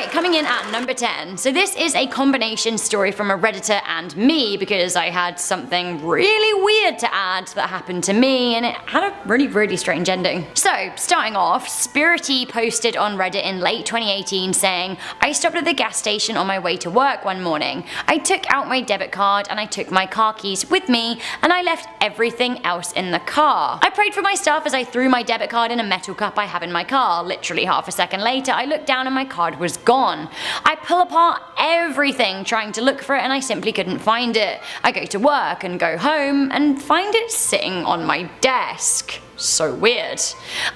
Alright, coming in at number 10. So this is a combination story from a Redditor and me, because I had something really weird to add that happened to me, and it had a really strange ending. So, starting off, Spirity posted on Reddit in late 2018 saying, I stopped at the gas station on my way to work one morning. I took out my debit card and I took my car keys with me, and I left everything else in the car. I prayed for my stuff as I threw my debit card in a metal cup I have in my car. Literally half a second later, I looked down and my card was gone. I pull apart everything trying to look for it and I simply couldn't find it. I go to work and go home and find it sitting on my desk. So weird.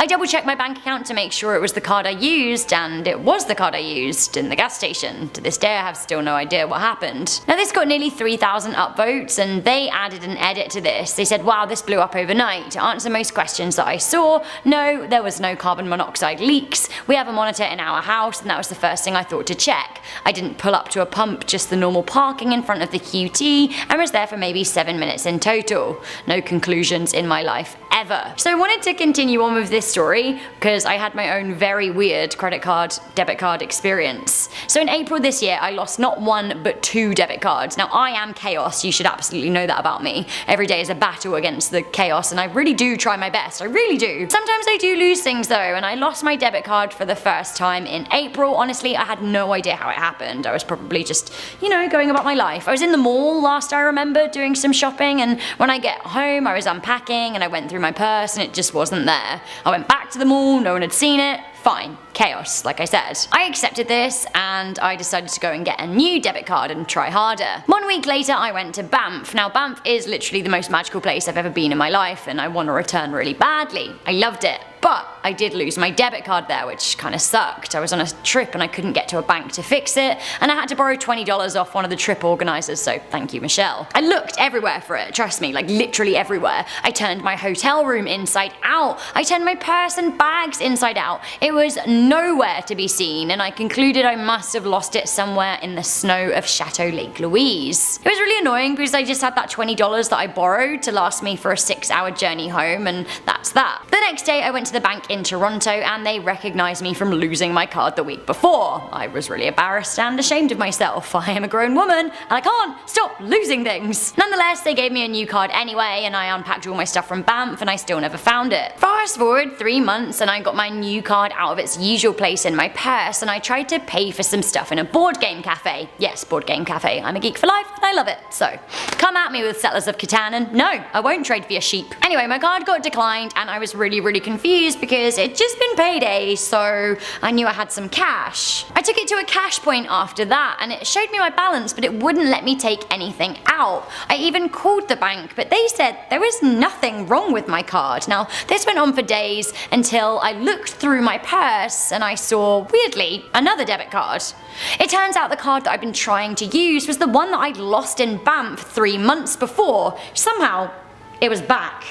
I double checked my bank account to make sure it was the card I used, and it was the card I used in the gas station. To this day I have still no idea what happened. Now this got nearly 3,000 upvotes, and they added an edit to this. They said, wow, this blew up overnight. To answer most questions that I saw, no, there was no carbon monoxide leaks. We have a monitor in our house, and that was the first thing I thought to check. I didn't pull up to a pump, just the normal parking in front of the QT, and was there for maybe 7 minutes in total. No conclusions in my life ever. So I wanted to continue on with this story because I had my own very weird credit card, debit card experience. So in April this year I lost not one but 2 debit cards. Now I am chaos, you should absolutely know that about me. Every day is a battle against the chaos and I really do try my best, I really do. Sometimes I do lose things though, and I lost my debit card for the first time in April. Honestly, I had no idea how it happened. I was probably just, you know, going about my life. I was in the mall last I remember doing some shopping, and when I get home I was unpacking and I went through my purse and it just wasn't there. I went back to the mall, no one had seen it. Fine. Chaos, like I said. I accepted this and I decided to go and get a new debit card and try harder. 1 week later I went to Banff. Now Banff is literally the most magical place I've ever been in my life and I want to return really badly. I loved it. But I did lose my debit card there, which kinda sucked. I was on a trip and I couldn't get to a bank to fix it, and I had to borrow $20 off one of the trip organisers, so thank you Michelle. I looked everywhere for it, trust me, like literally everywhere. I turned my hotel room inside out. I turned my purse and bags inside out. It was nowhere to be seen, and I concluded I must have lost it somewhere in the snow of Chateau Lake Louise. It was really annoying because I just had that $20 that I borrowed to last me for a 6-hour journey home, and that's that. The next day I went to the bank in Toronto and they recognised me from losing my card the week before. I was really embarrassed and ashamed of myself. I am a grown woman and I can't stop losing things. Nonetheless, they gave me a new card anyway and I unpacked all my stuff from Banff and I still never found it. Fast forward 3 months and I got my new card out of its usual place in my purse and I tried to pay for some stuff in a board game cafe. Yes, board game cafe. I'm a geek for life and I love it. So, come at me with Settlers of Catan and no, I won't trade for your sheep. Anyway, my card got declined and I was really confused because it'd just been payday, so I knew I had some cash. I took it to a cash point after that and it showed me my balance, but it wouldn't let me take anything out. I even called the bank, but they said there was nothing wrong with my card. Now, this went on for days until I looked through my purse and I saw, weirdly, another debit card. It turns out the card that I've been trying to use was the one that I'd lost in Banff 3 months before. Somehow, it was back.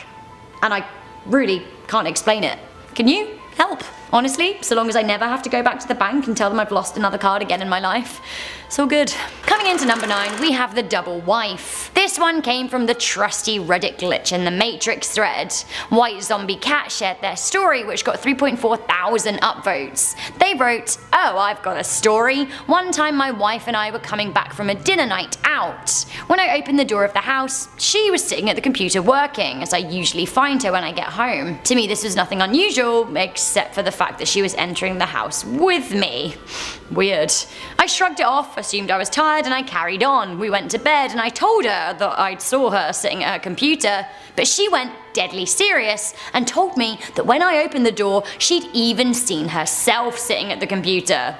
And I really can't explain it. Can you help? Honestly, so long as I never have to go back to the bank and tell them I've lost another card again in my life. It's all good. Coming into number 9, we have the double wife. This one came from the trusty Reddit glitch in the Matrix thread. White Zombie Cat shared their story, which got 3.4 thousand upvotes. They wrote, oh, I've got a story. One time my wife and I were coming back from a dinner night out. When I opened the door of the house, she was sitting at the computer working, as I usually find her when I get home. To me this was nothing unusual, except for the fact that she was entering the house with me. Weird. I shrugged it off, assumed I was tired, and I carried on. We went to bed and I told her that I saw her sitting at her computer, but she went deadly serious and told me that when I opened the door she'd even seen herself sitting at the computer.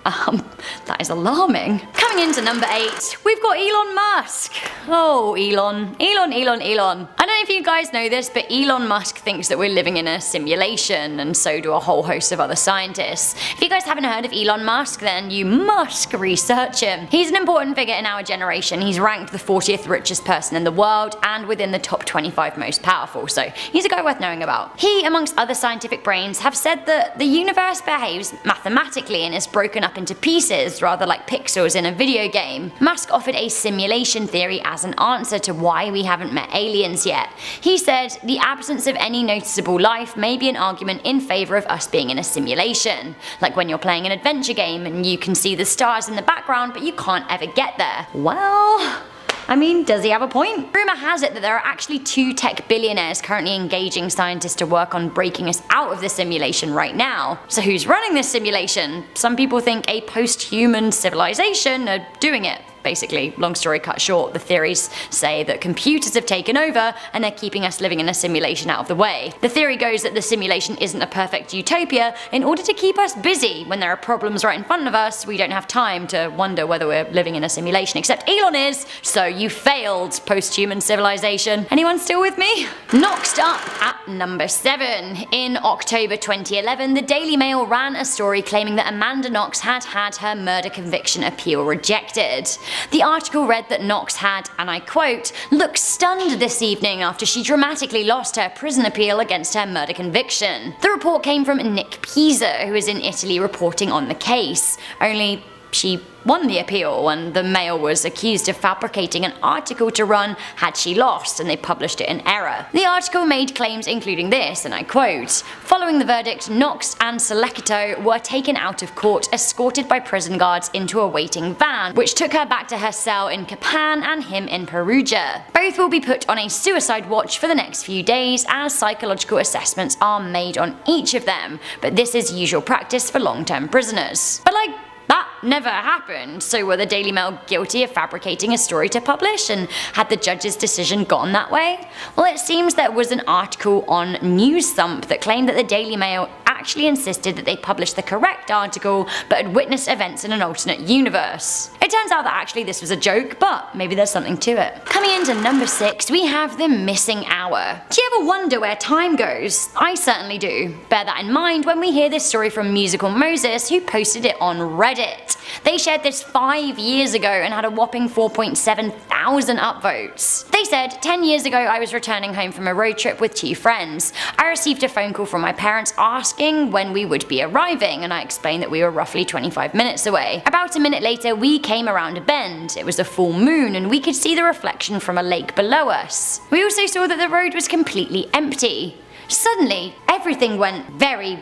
That is alarming. Coming into number 8, we've got Elon Musk. Oh, Elon. I don't know if you guys know this, but Elon Musk thinks that we're living in a simulation, and so do a whole host of other scientists. If you guys haven't heard of Elon Musk, then you must research him. He's an important figure in our generation. He's ranked the 40th richest person in the world and within the top 25 most powerful, so he's a guy worth knowing about. He, amongst other scientific brains, have said that the universe behaves mathematically and is broken up into pieces, rather like pixels in a video game. Musk offered a simulation theory as an answer to why we haven't met aliens yet. He said, the absence of any noticeable life may be an argument in favour of us being in a simulation. Like when you're playing an adventure game and you can see the stars in the background but you can't ever get there. Well, I mean, does he have a point? Rumour has it that there are actually 2 tech billionaires currently engaging scientists to work on breaking us out of the simulation right now. So who's running this simulation? Some people think a post-human civilization are doing it. Basically, long story cut short, the theories say that computers have taken over and they're keeping us living in a simulation out of the way. The theory goes that the simulation isn't a perfect utopia in order to keep us busy. When there are problems right in front of us, we don't have time to wonder whether we're living in a simulation, except Elon is, so you failed, post-human civilization. Anyone still with me? Next up at number 7. In October 2011, the Daily Mail ran a story claiming that Amanda Knox had had her murder conviction appeal rejected. The article read that Knox had, and I quote, looked stunned this evening after she dramatically lost her prison appeal against her murder conviction. The report came from Nick Pisa, who is in Italy reporting on the case. Only she won the appeal, and the Mail was accused of fabricating an article to run had she lost, and they published it in error. The article made claims including this, and I quote, following the verdict, Knox and Solecito were taken out of court, escorted by prison guards into a waiting van, which took her back to her cell in Capan and him in Perugia. Both will be put on a suicide watch for the next few days as psychological assessments are made on each of them, but this is usual practice for long-term prisoners. But like, that never happened, so were the Daily Mail guilty of fabricating a story to publish, and had the judge's decision gone that way? Well, it seems there was an article on NewsThump that claimed that the Daily Mail actually insisted that they published the correct article but had witnessed events in an alternate universe. It turns out that actually this was a joke, but maybe there's something to it. Coming into number 6, we have the missing hour. Do you ever wonder where time goes? I certainly do. Bear that in mind when we hear this story from Musical Moses, who posted it on Reddit. They shared this 5 years ago and had a whopping 4.7 thousand upvotes. They said, 10 years ago I was returning home from a road trip with 2 friends. I received a phone call from my parents asking when we would be arriving, and I explained that we were roughly 25 minutes away. About a minute later we came around a bend. It was a full moon and we could see the reflection from a lake below us. We also saw that the road was completely empty. Suddenly, everything went very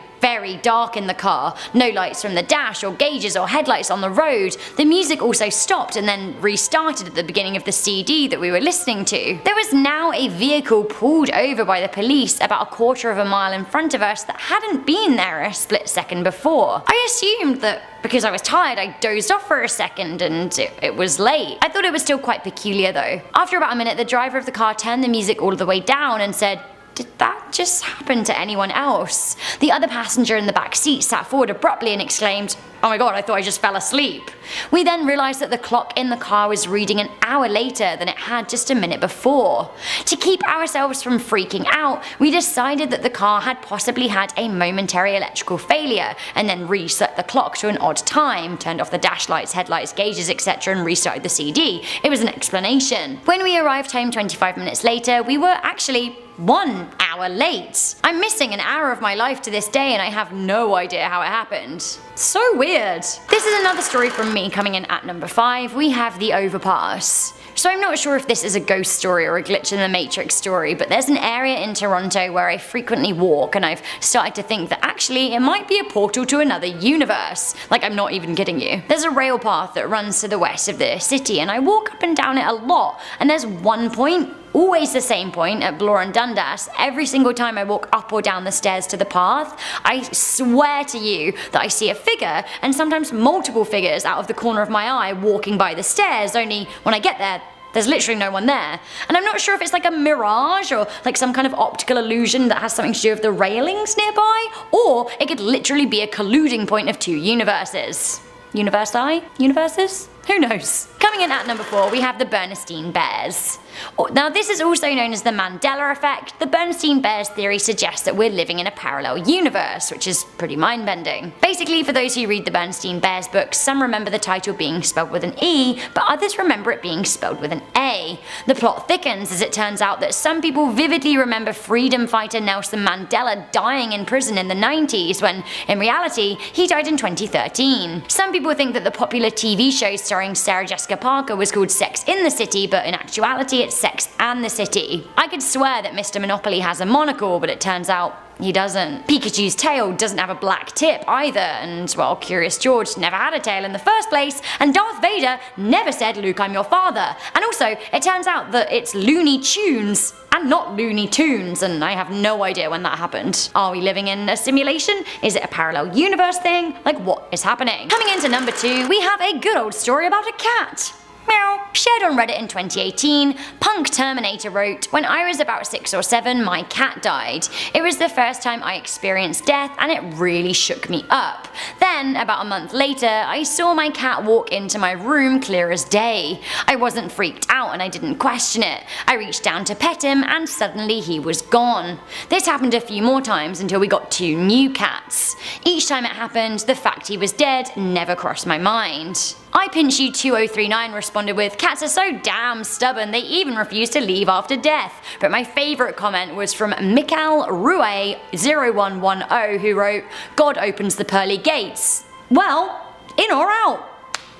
dark in the car. No lights from the dash or gauges or headlights on the road. The music also stopped and then restarted at the beginning of the CD that we were listening to. There was now a vehicle pulled over by the police about a quarter of a mile in front of us that hadn't been there a split second before. I assumed that because I was tired I dozed off for a second and it was late. I thought it was still quite peculiar though. After about a minute, the driver of the car turned the music all the way down and said, "Did that just happen to anyone else?" The other passenger in the back seat sat forward abruptly and exclaimed, "Oh my god, I thought I just fell asleep." We then realised that the clock in the car was reading an hour later than it had just a minute before. To keep ourselves from freaking out, we decided that the car had possibly had a momentary electrical failure and then reset the clock to an odd time, turned off the dash lights, headlights, gauges, etc. and restarted the CD. It was an explanation. When we arrived home 25 minutes later, we were actually 1 hour late. I'm missing an hour of my life to this day and I have no idea how it happened. So weird. This is another story from me coming in at number 5. We have the overpass. So I'm not sure if this is a ghost story or a glitch in the Matrix story, but there's an area in Toronto where I frequently walk and I've started to think that actually it might be a portal to another universe. Like, I'm not even kidding you. There's a rail path that runs to the west of the city and I walk up and down it a lot, and there's one point, always the same point at Bloor and Dundas, every single time I walk up or down the stairs to the path, I swear to you that I see a figure, and sometimes multiple figures out of the corner of my eye walking by the stairs, only when I get there, there's literally no one there. And I'm not sure if it's like a mirage or like some kind of optical illusion that has something to do with the railings nearby, or it could literally be a colluding point of 2 universes. Universi? Universes? Who knows? Coming in at number 4, we have the Bernstein Bears. Now this is also known as the Mandela effect. The Bernstein Bears theory suggests that we're living in a parallel universe, which is pretty mind-bending. Basically, for those who read the Bernstein Bears books, some remember the title being spelled with an E, but others remember it being spelled with an A. The plot thickens as it turns out that some people vividly remember freedom fighter Nelson Mandela dying in prison in the 90s, when in reality he died in 2013. Some people think that the popular TV show starring Sarah Jessica Parker was called Sex in the City, but in actuality it's Sex and the City. I could swear that Mr. Monopoly has a monocle, but it turns out he doesn't. Pikachu's tail doesn't have a black tip either, and well, Curious George never had a tail in the first place, and Darth Vader never said, "Luke, I'm your father." And also, it turns out that it's Looney Tunes and not Looney Tunes, and I have no idea when that happened. Are we living in a simulation? Is it a parallel universe thing? Like, what is happening? Coming into number 2, we have a good old story about a cat. Meow. Shared on Reddit in 2018, Punk Terminator wrote, "When I was about 6 or 7, my cat died. It was the first time I experienced death and it really shook me up. Then, about a month later, I saw my cat walk into my room clear as day. I wasn't freaked out and I didn't question it. I reached down to pet him and suddenly he was gone. This happened a few more times until we got 2 new cats. Each time it happened, the fact he was dead never crossed my mind." I Pinch You 2039 responded with, "Cats are so damn stubborn, they even refuse to leave after death." But my favourite comment was from Mikal Rue 0110, who wrote, "God opens the pearly gates. Well, in or out?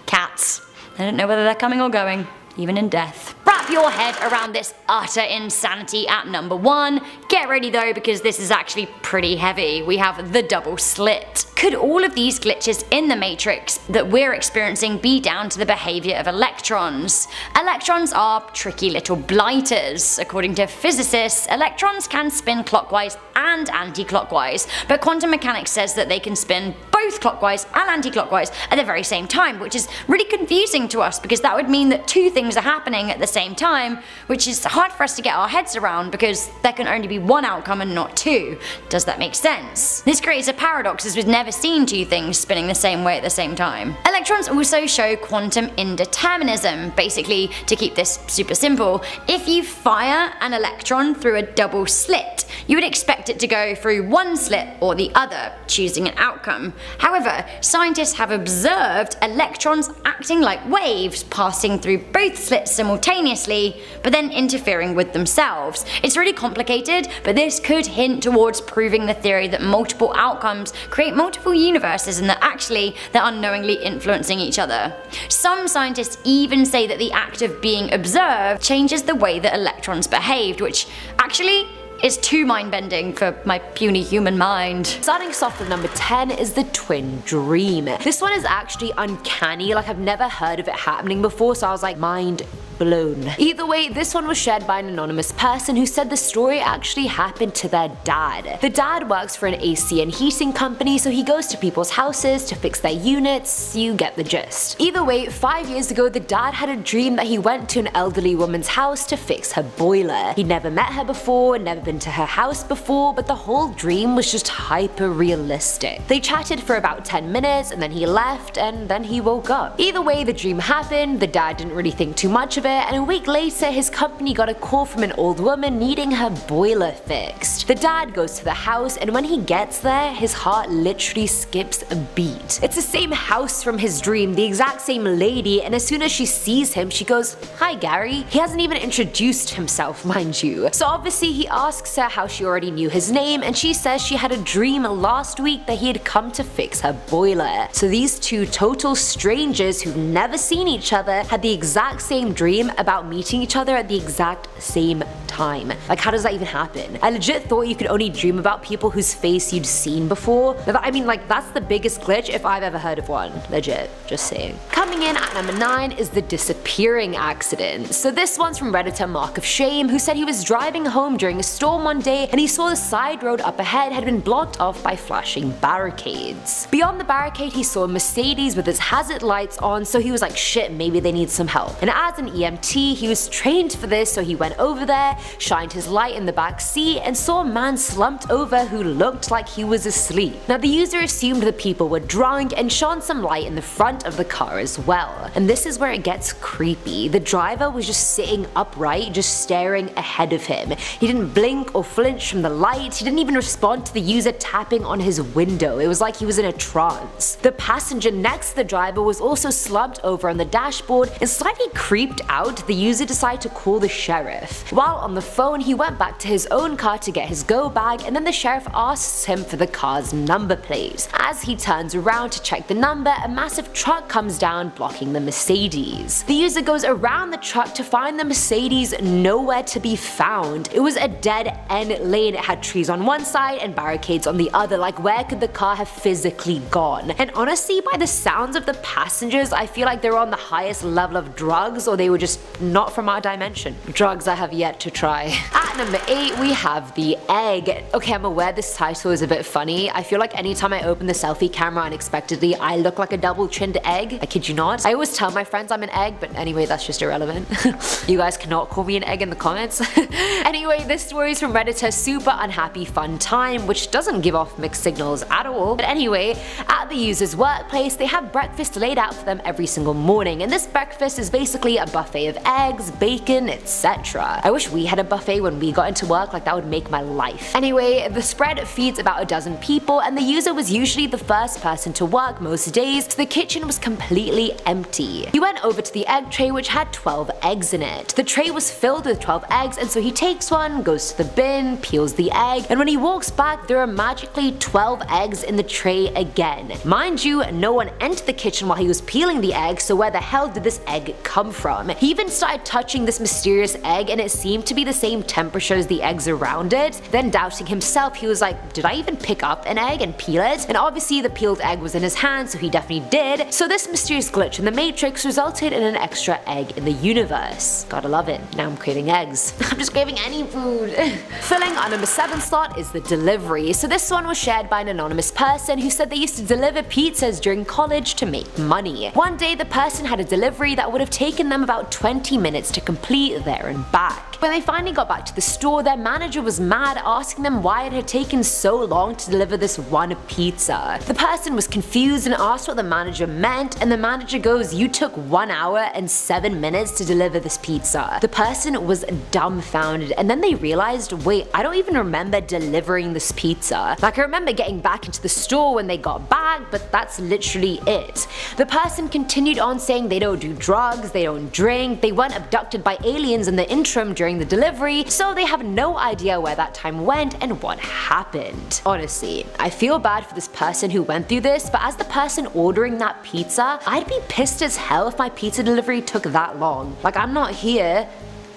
Cats. I don't know whether they're coming or going, even in death." Wrap your head around this utter insanity at number 1. Get ready though, because this is actually pretty heavy. We have the double slit. Could all of these glitches in the Matrix that we're experiencing be down to the behaviour of electrons? Electrons are tricky little blighters. According to physicists, electrons can spin clockwise and anti-clockwise, but quantum mechanics says that they can spin both clockwise and anti-clockwise at the very same time, which is really confusing to us because that would mean that 2 things are happening at the same time, which is hard for us to get our heads around because there can only be one outcome and not 2. Does that make sense? This creates a paradox as we've never seen 2 things spinning the same way at the same time. Electrons also show quantum indeterminism. Basically, to keep this super simple, if you fire an electron through a double slit, you would expect it to go through one slit or the other, choosing an outcome. However, scientists have observed electrons acting like waves, passing through both slits simultaneously, but then interfering with themselves. It's really complicated, but this could hint towards proving the theory that multiple outcomes create multiple universes and that actually they're unknowingly influencing each other. Some scientists even say that the act of being observed changes the way that electrons behaved, which actually is too mind-bending for my puny human mind. Starting us off with number 10 is the twin dream. This one is actually uncanny, like I've never heard of it happening before, so I was like mind blown. Either way, this one was shared by an anonymous person who said the story actually happened to their dad. The dad works for an AC and heating company, so he goes to people's houses to fix their units, you get the gist. Either way, 5 years ago the dad had a dream that he went to an elderly woman's house to fix her boiler. He'd never met her before, never been to her house before, but the whole dream was just hyper realistic. They chatted for about 10 minutes and then he left and then he woke up. Either way, the dream happened, the dad didn't really think too much of it, and a week later his company got a call from an old woman needing her boiler fixed. The dad goes to the house and when he gets there, his heart literally skips a beat. It's the same house from his dream, the exact same lady, and as soon as she sees him she goes, "Hi Gary." He hasn't even introduced himself, mind you. So obviously he asks her how she already knew his name, and she says she had a dream last week that he had come to fix her boiler. So these 2 total strangers who've never seen each other had the exact same dream about meeting each other at the exact same time. Like, how does that even happen? I legit thought you could only dream about people whose face you'd seen before. I mean, like, that's the biggest glitch if I've ever heard of one. Legit, just saying. Coming in at number 9 is the disappearing accident. So this one's from Redditor Mark of Shame, who said he was driving home during a storm one day and he saw the side road up ahead had been blocked off by flashing barricades. Beyond the barricade he saw a Mercedes with its hazard lights on, so he was like, shit, maybe they need some help. And as an EMT, he was trained for this, so he went over there, shined his light in the back seat, and saw a man slumped over who looked like he was asleep. Now the user assumed the people were drunk and shone some light in the front of the car as well. And this is where it gets creepy. The driver was just sitting upright, just staring ahead of him. He didn't blink or flinch from the light. He didn't even respond to the user tapping on his window. It was like he was in a trance. The passenger next to the driver was also slumped over on the dashboard, and slightly creeped out, the user decided to call the sheriff. While on the phone, he went back to his own car to get his go bag, and then the sheriff asks him for the car's number plate. As he turns around to check the number, a massive truck comes down, blocking the Mercedes. The user goes around the truck to find the Mercedes nowhere to be found. It was a dead end lane. It had trees on one side and barricades on the other. Like, where could the car have physically gone? And honestly, by the sounds of the passengers, I feel like they were on the highest level of drugs, or they were just not from our dimension. Drugs I have yet to try. At number 8, we have the egg. Okay, I'm aware this title is a bit funny. I feel like anytime I open the selfie camera unexpectedly, I look like a double-chinned egg. I kid you not. I always tell my friends I'm an egg, but anyway, that's just irrelevant. You guys cannot call me an egg in the comments. Anyway, this story is from Redditor Super Unhappy Fun Time, which doesn't give off mixed signals at all. But anyway, at the user's workplace, they have breakfast laid out for them every single morning, and this breakfast is basically a buffet of eggs, bacon, etc. I wish we had a buffet when we got into work, like that would make my life. Anyway, the spread feeds about a dozen people, and the user was usually the first person to work most days, so the kitchen was completely empty. He went over to the egg tray, which had 12 eggs in it. The tray was filled with 12 eggs, and so he takes one, goes to the bin, peels the egg, and when he walks back, there are magically 12 eggs in the tray again. Mind you, no one entered the kitchen while he was peeling the egg, so where the hell did this egg come from? He even started touching this mysterious egg, and it seemed to be the same temperature as the eggs around it. Then doubting himself, he was like, did I even pick up an egg and peel it? And obviously the peeled egg was in his hand, so he definitely did. So this mysterious glitch in the Matrix resulted in an extra egg in the universe. Gotta love it. Now I'm craving eggs. I'm just craving any food. Filling our number 7 slot is the delivery. So this one was shared by an anonymous person who said they used to deliver pizzas during college to make money. One day the person had a delivery that would have taken them about 20 minutes to complete there and back. When they finally got back to the store, their manager was mad, asking them why it had taken so long to deliver this one pizza. The person was confused and asked what the manager meant, and the manager goes, "You took 1 hour and 7 minutes to deliver this pizza." The person was dumbfounded, and then they realized, wait, I don't even remember delivering this pizza. Like, I remember getting back into the store when they got back, but that's literally it. The person continued on saying they don't do drugs, they don't drink, they weren't abducted by aliens in the interim during the delivery, so they have no idea where that time went and what happened. Honestly, I feel bad for this person who went through this, but as the person ordering that pizza, I'd be pissed as hell if my pizza delivery took that long. Like, I'm not here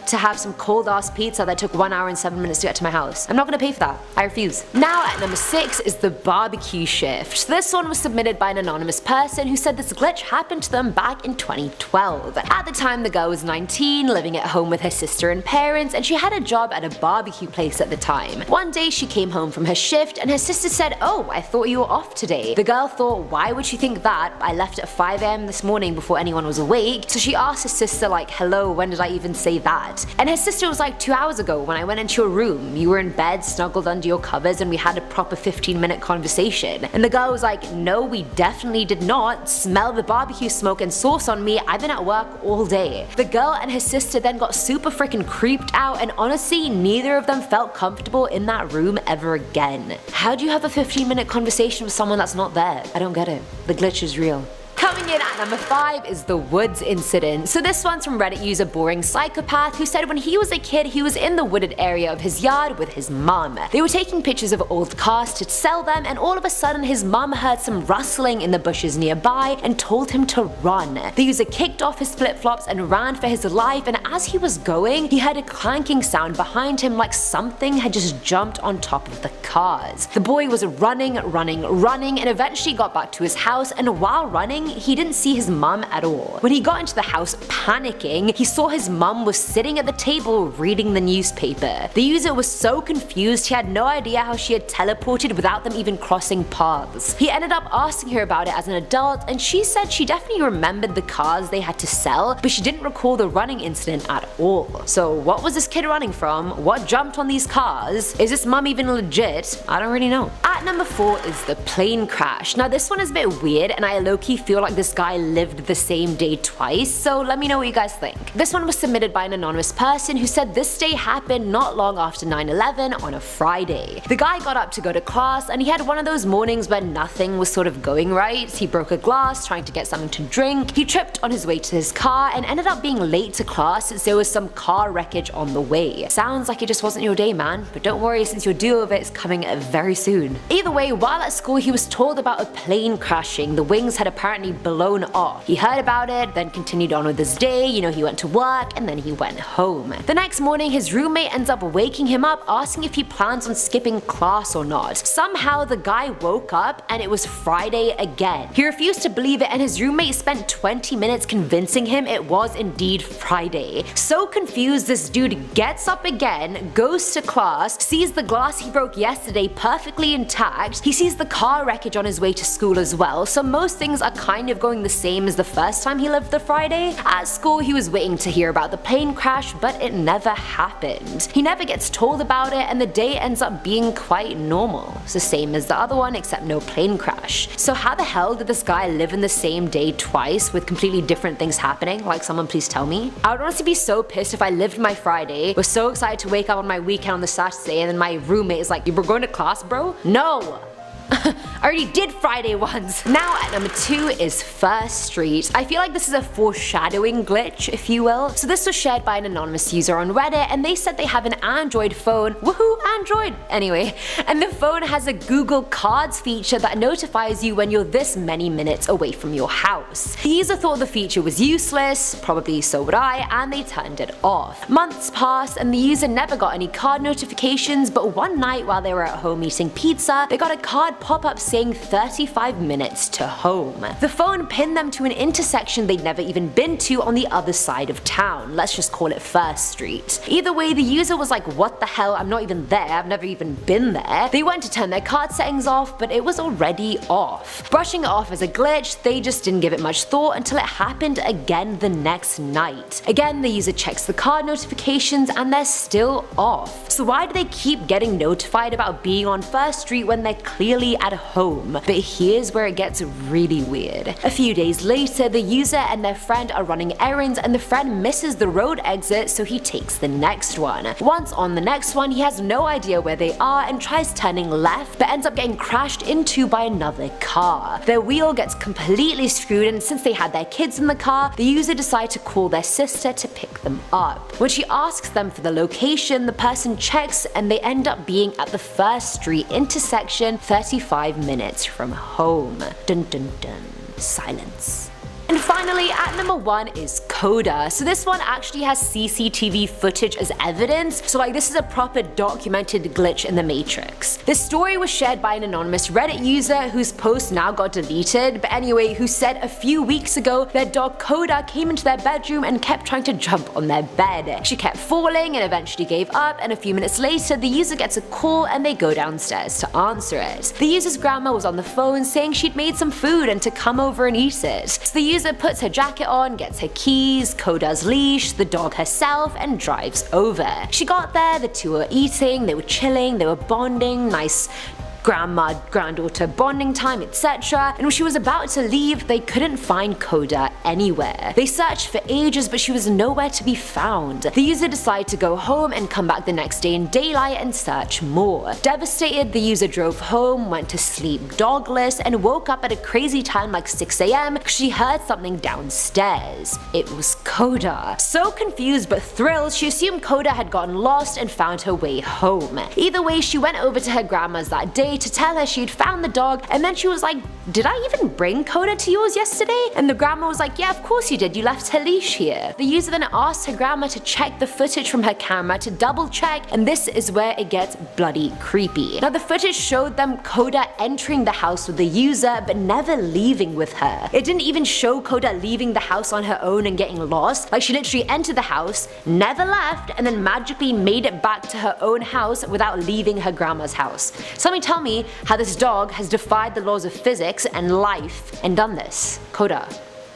to have some cold ass pizza that took 1 hour and 7 minutes to get to my house. I'm not gonna pay for that. I refuse. Now at number 6 is the barbecue shift. This one was submitted by an anonymous person who said this glitch happened to them back in 2012. At the time, the girl was 19, living at home with her sister and parents, and she had a job at a barbecue place at the time. One day she came home from her shift and her sister said, "Oh, I thought you were off today." The girl thought, why would she think that? I left at 5 AM this morning before anyone was awake. So she asked her sister, like, hello, when did I even say that? And her sister was like, 2 hours ago when I went into your room. You were in bed, snuggled under your covers, and we had a proper 15-minute conversation. And the girl was like, no, we definitely did not. Smell the barbecue smoke and sauce on me. I've been at work all day. The girl and her sister then got super freaking creeped out, and honestly, neither of them felt comfortable in that room ever again. How do you have a 15-minute conversation with someone that's not there? I don't get it. The glitch is real. Coming in at number 5 is the woods incident. So this one's from Reddit user Boring Psychopath, who said when he was a kid he was in the wooded area of his yard with his mum. They were taking pictures of old cars to sell them, and all of a sudden his mum heard some rustling in the bushes nearby and told him to run. The user kicked off his flip-flops and ran for his life, and as he was going, he heard a clanking sound behind him like something had just jumped on top of the cars. The boy was running, and eventually got back to his house, and while running, he didn't see his mum at all. When he got into the house panicking, he saw his mum was sitting at the table reading the newspaper. The user was so confused he had no idea how she had teleported without them even crossing paths. He ended up asking her about it as an adult, and she said she definitely remembered the cars they had to sell, but she didn't recall the running incident at all. So what was this kid running from? What jumped on these cars? Is this mum even legit? I don't really know. At number 4 is the plane crash. Now this one is a bit weird, and I low-key feel like this guy lived the same day twice, so let me know what you guys think. This one was submitted by an anonymous person who said this day happened not long after 9/11 on a Friday. The guy got up to go to class and he had one of those mornings where nothing was sort of going right. He broke a glass trying to get something to drink, he tripped on his way to his car and ended up being late to class since there was some car wreckage on the way. Sounds like it just wasn't your day, man, but don't worry since your due of it is coming very soon. Either way, while at school he was told about a plane crashing. The wings had apparently blown off. He heard about it, then continued on with his day, he went to work and then he went home. The next morning his roommate ends up waking him up asking if he plans on skipping class or not. Somehow the guy woke up and it was Friday again. He refused to believe it and his roommate spent 20 minutes convincing him it was indeed Friday. So confused, this dude gets up again, goes to class, sees the glass he broke yesterday perfectly intact, he sees the car wreckage on his way to school as well, so most things are kind of going the same as the first time he lived the Friday. At school he was waiting to hear about the plane crash, but it never happened. He never gets told about it and the day ends up being quite normal. It's the same as the other one except no plane crash. So how the hell did this guy live in the same day twice with completely different things happening? Like, someone please tell me. I would honestly be so pissed if I lived my Friday, was so excited to wake up on my weekend on the Saturday and then my roommate is like, "You were going to class, bro?" No! I already did Friday once. Now at number 2 is First Street. I feel like this is a foreshadowing glitch, if you will. So this was shared by an anonymous user on Reddit and they said they have an Android phone. Woohoo, Android! Anyway, and the phone has a Google Cards feature that notifies you when you're this many minutes away from your house. The user thought the feature was useless, probably so would I, and they turned it off. Months passed and the user never got any card notifications, but one night while they were at home eating pizza, they got a card pop up saying 35 minutes to home. The phone pinned them to an intersection they'd never even been to on the other side of town. Let's just call it First Street. Either way, the user was like, "What the hell, I'm not even there, I've never even been there." They went to turn their card settings off, but it was already off. Brushing it off as a glitch, they just didn't give it much thought until it happened again the next night. Again, the user checks the card notifications and they're still off. So why do they keep getting notified about being on First Street when they're clearly at home? But here's where it gets really weird. A few days later, the user and their friend are running errands and the friend misses the road exit, so he takes the next one. Once on the next one, he has no idea where they are and tries turning left, but ends up getting crashed into by another car. Their wheel gets completely screwed and since they had their kids in the car, the user decides to call their sister to pick them up. When she asks them for the location, the person checks and they end up being at the First Street intersection 35 minutes from home. Dun dun dun. Silence. And finally, at number 1 is Coda. So this one actually has CCTV footage as evidence, so like this is a proper documented glitch in the Matrix. This story was shared by an anonymous Reddit user whose post now got deleted, but anyway, who said a few weeks ago their dog Coda came into their bedroom and kept trying to jump on their bed. She kept falling and eventually gave up, and a few minutes later the user gets a call and they go downstairs to answer it. The user's grandma was on the phone saying she'd made some food and to come over and eat it. So the user puts her jacket on, gets her keys, Coda's leash, the dog herself, and drives over. She got there, the two were eating, they were chilling, they were bonding, nice grandma-granddaughter bonding time, etc. And when she was about to leave, they couldn't find Coda anywhere. They searched for ages, but she was nowhere to be found. The user decided to go home and come back the next day in daylight and search more. Devastated, the user drove home, went to sleep dogless, and woke up at a crazy time like 6 AM because she heard something downstairs. It was Coda. So confused but thrilled, she assumed Coda had gotten lost and found her way home. Either way, she went over to her grandma's that day to tell her she'd found the dog, and then she was like, "Did I even bring Coda to yours yesterday?" And the grandma was like, "Yeah, of course you did, you left her leash here." The user then asked her grandma to check the footage from her camera to double check, and this is where it gets bloody creepy. Now the footage showed them Coda entering the house with the user but never leaving with her. It didn't even show Coda leaving the house on her own and getting lost, like she literally entered the house, never left, and then magically made it back to her own house without leaving her grandma's house. Somebody tell me how this dog has defied the laws of physics and life and done this. Coda,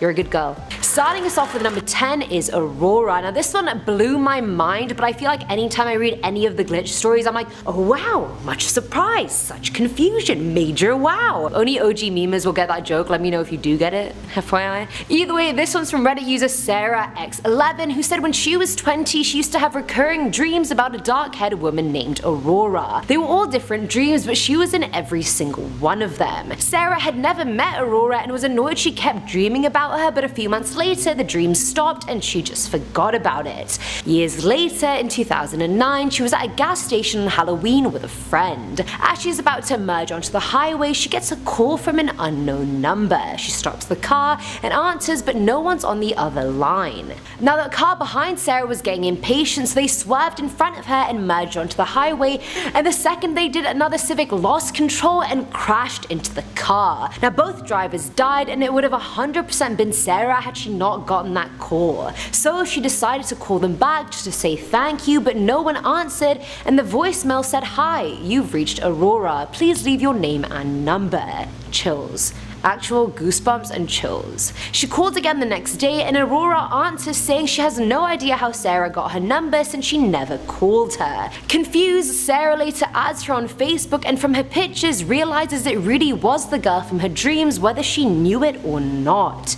You're a good girl. Starting us off with number 10 is Aurora. Now this one blew my mind, but I feel like anytime I read any of the glitch stories, I'm like, oh wow, much surprise, such confusion, major wow. Only OG memers will get that joke, let me know if you do get it, FYI. Either way, this one's from Reddit user SarahX11, who said when she was 20, she used to have recurring dreams about a dark-haired woman named Aurora. They were all different dreams, but she was in every single one of them. Sarah had never met Aurora and was annoyed she kept dreaming about her, but a few months later the dream stopped and she just forgot about it. Years later, in 2009, she was at a gas station on Halloween with a friend. As she's about to emerge onto the highway, she gets a call from an unknown number. She stops the car and answers, but no one's on the other line. Now the car behind Sarah was getting impatient, so they swerved in front of her and merged onto the highway, and the second they did, another Civic lost control and crashed into the car. Now both drivers died, and it would have 100% been Sarah had she not gotten that call. So she decided to call them back just to say thank you, but no one answered, and the voicemail said, "Hi, you've reached Aurora. Please leave your name and number." Chills. Actual goosebumps and chills. She called again the next day, and Aurora answers saying she has no idea how Sarah got her number since she never called her. Confused, Sarah later adds her on Facebook, and from her pictures realizes it really was the girl from her dreams, whether she knew it or not.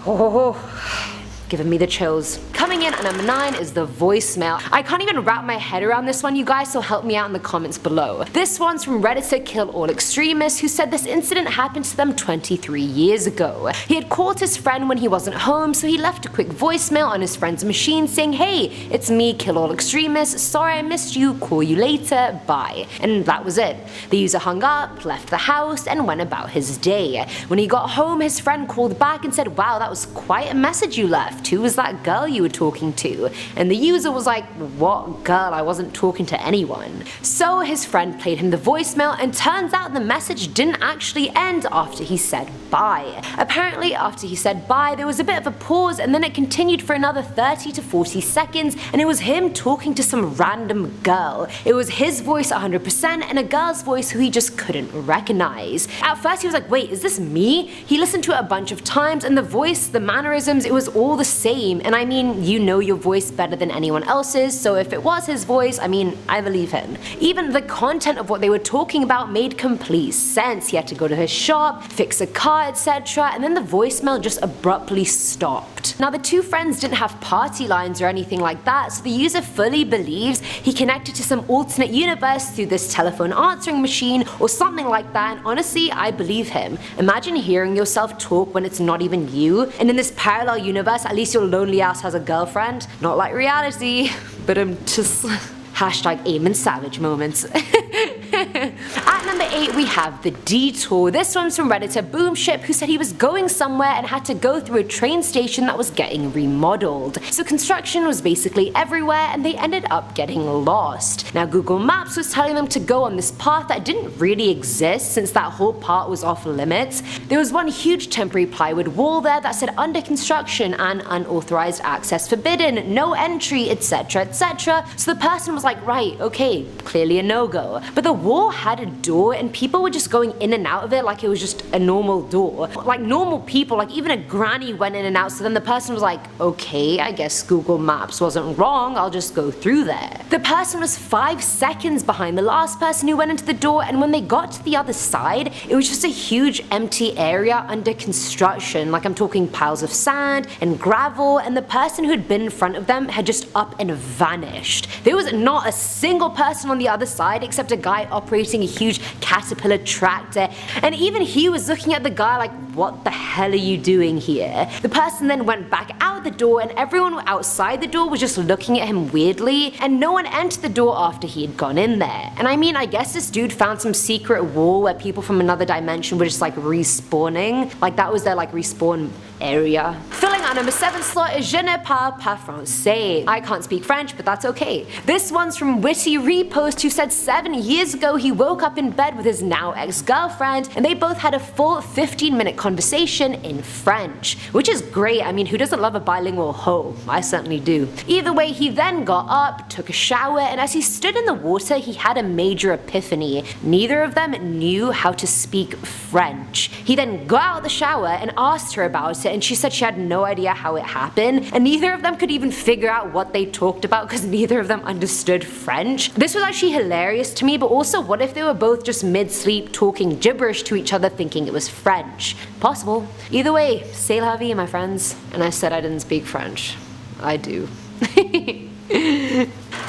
Oh, giving me the chills. Coming in at number 9 is the voicemail. I can't even wrap my head around this one, you guys, so help me out in the comments below. This one's from Redditor Kill All Extremists, who said this incident happened to them 23 years ago. He had called his friend when he wasn't home, so he left a quick voicemail on his friend's machine saying, "Hey, it's me, Kill All Extremists. Sorry I missed you, call you later, bye." And that was it. The user hung up, left the house, and went about his day. When he got home, his friend called back and said, "Wow, that was quite a message you left. Who was that girl you were talking to?" And the user was like, "What girl? I wasn't talking to anyone." So his friend played him the voicemail, and turns out the message didn't actually end after he said bye. Apparently after he said bye, there was a bit of a pause, and then it continued for another 30 to 40 seconds, and it was him talking to some random girl. It was his voice 100% and a girl's voice who he just couldn't recognize. At first he was like, "Wait, is this me?" He listened to it a bunch of times, and the voice, the mannerisms, it was all the same. And I mean, you know your voice better than anyone else's, so if it was his voice, I mean, I believe him. Even the content of what they were talking about made complete sense. He had to go to his shop, fix a car, etc., and then the voicemail just abruptly stopped. Now the two friends didn't have party lines or anything like that, so the user fully believes he connected to some alternate universe through this telephone answering machine or something like that, and honestly, I believe him. Imagine hearing yourself talk when it's not even you, and in this parallel universe, at least your lonely ass has a girlfriend. Not like reality, but I'm just... Hashtag Eamon Savage moments. At number 8 we have The Detour. This one's from Redditor Boomship, who said he was going somewhere and had to go through a train station that was getting remodeled. So construction was basically everywhere and they ended up getting lost. Now Google Maps was telling them to go on this path that didn't really exist since that whole part was off limits. There was one huge temporary plywood wall there that said under construction and unauthorized access forbidden, no entry, etc, etc. So the person was like, right, okay, clearly a no-go. But the wall had a door and people were just going in and out of it like it was just a normal door. Like normal people, like even a granny went in and out, so then the person was like, okay, I guess Google Maps wasn't wrong, I'll just go through there. The person was 5 seconds behind the last person who went into the door, and when they got to the other side, it was just a huge empty area under construction. Like I'm talking piles of sand and gravel, and the person who had been in front of them had just up and vanished. There was not a single person on the other side except a guy operating a huge caterpillar tractor, and even he was looking at the guy like, what the hell are you doing here? The person then went back out the door, and everyone outside the door was just looking at him weirdly, and no one entered the door after he had gone in there. And I mean, I guess this dude found some secret wall where people from another dimension were just like respawning, like that was their like respawn area. Filling our number 7 slot is Je ne parle pas français. I can't speak French, but that's okay. This one's from Witty Repost, who said 7 years ago he woke up in bed with his now ex-girlfriend, and they both had a full 15-minute conversation in French. Which is great, I mean, who doesn't love a bilingual hoe? I certainly do. Either way, he then got up, took a shower, and as he stood in the water, he had a major epiphany. Neither of them knew how to speak French. He then got out of the shower and asked her about it, it, and she said she had no idea how it happened, and neither of them could even figure out what they talked about because neither of them understood French. This was actually hilarious to me, but also what if they were both just mid-sleep talking gibberish to each other thinking it was French? Possible. Either way, c'est la vie, my friends. And I said I didn't speak French. I do.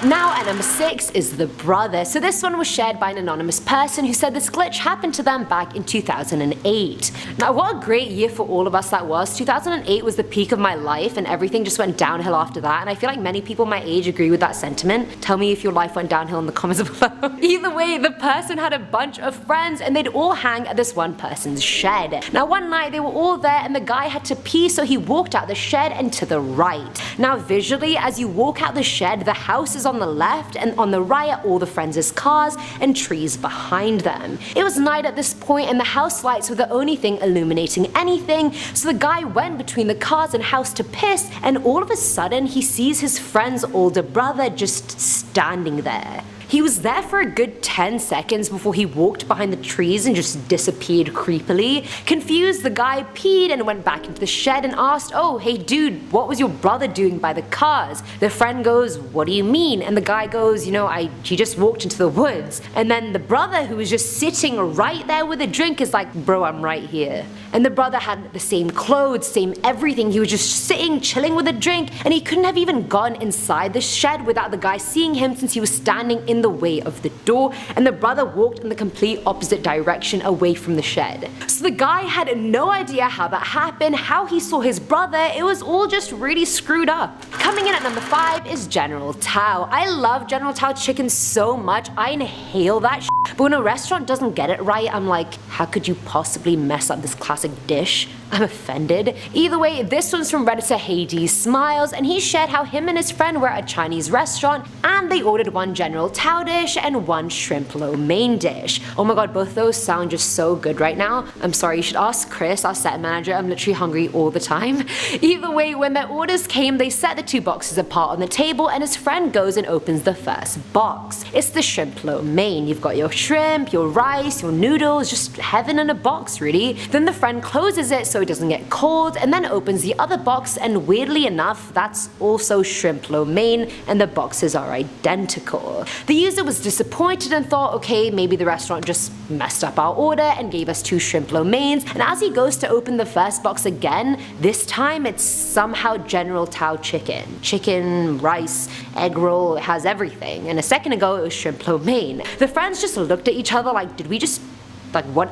Now at number 6 is the brother. So this one was shared by an anonymous person who said this glitch happened to them back in 2008. Now what a great year for all of us that was. 2008 was the peak of my life and everything just went downhill after that, and I feel like many people my age agree with that sentiment. Tell me if your life went downhill in the comments below. Either way, the person had a bunch of friends and they'd all hang at this one person's shed. Now one night they were all there and the guy had to pee, so he walked out the shed and to the right. Now visually, as you walk out the shed, the house is on the left, and on the right are all the friends' cars and trees behind them. It was night at this point and the house lights were the only thing illuminating anything, so the guy went between the cars and house to piss, and all of a sudden he sees his friend's older brother just standing there. He was there for a good 10 seconds before he walked behind the trees and just disappeared creepily. Confused, the guy peed and went back into the shed and asked, "Oh, hey dude, what was your brother doing by the cars?" The friend goes, "What do you mean?" And the guy goes, he just walked into the woods." And then the brother, who was just sitting right there with a drink, is like, "Bro, I'm right here." And the brother had the same clothes, same everything. He was just sitting, chilling with a drink, and he couldn't have even gone inside the shed without the guy seeing him since he was standing in the way of the door, and the brother walked in the complete opposite direction away from the shed. So the guy had no idea how that happened, how he saw his brother. It was all just really screwed up. Coming in at number 5 is General Tao. I love General Tao chicken so much. I inhale that shit. But when a restaurant doesn't get it right, I'm like, how could you possibly mess up this classic dish? I'm offended. Either way, this one's from Redditor Hades Smiles, and he shared how him and his friend were at a Chinese restaurant and they ordered one General Tao dish and one shrimp lo mein dish. Oh my god, both those sound just so good right now. I'm sorry, you should ask Chris, our set manager. I'm literally hungry all the time. Either way, when their orders came, they set the two boxes apart on the table and his friend goes and opens the first box. It's the shrimp lo mein. You've got your shrimp, your rice, your noodles, just heaven in a box really. Then the friend closes it so it doesn't get cold and then opens the other box, and weirdly enough, that's also shrimp lo mein and the boxes are identical. The user was disappointed and thought, okay, maybe the restaurant just messed up our order and gave us 2 shrimp lo meins, and as he goes to open the first box again, this time it's somehow General Tao chicken. Chicken, rice, egg roll, it has everything, and a second ago it was shrimp lo mein. The friends just looked at each other like, did we just, like what?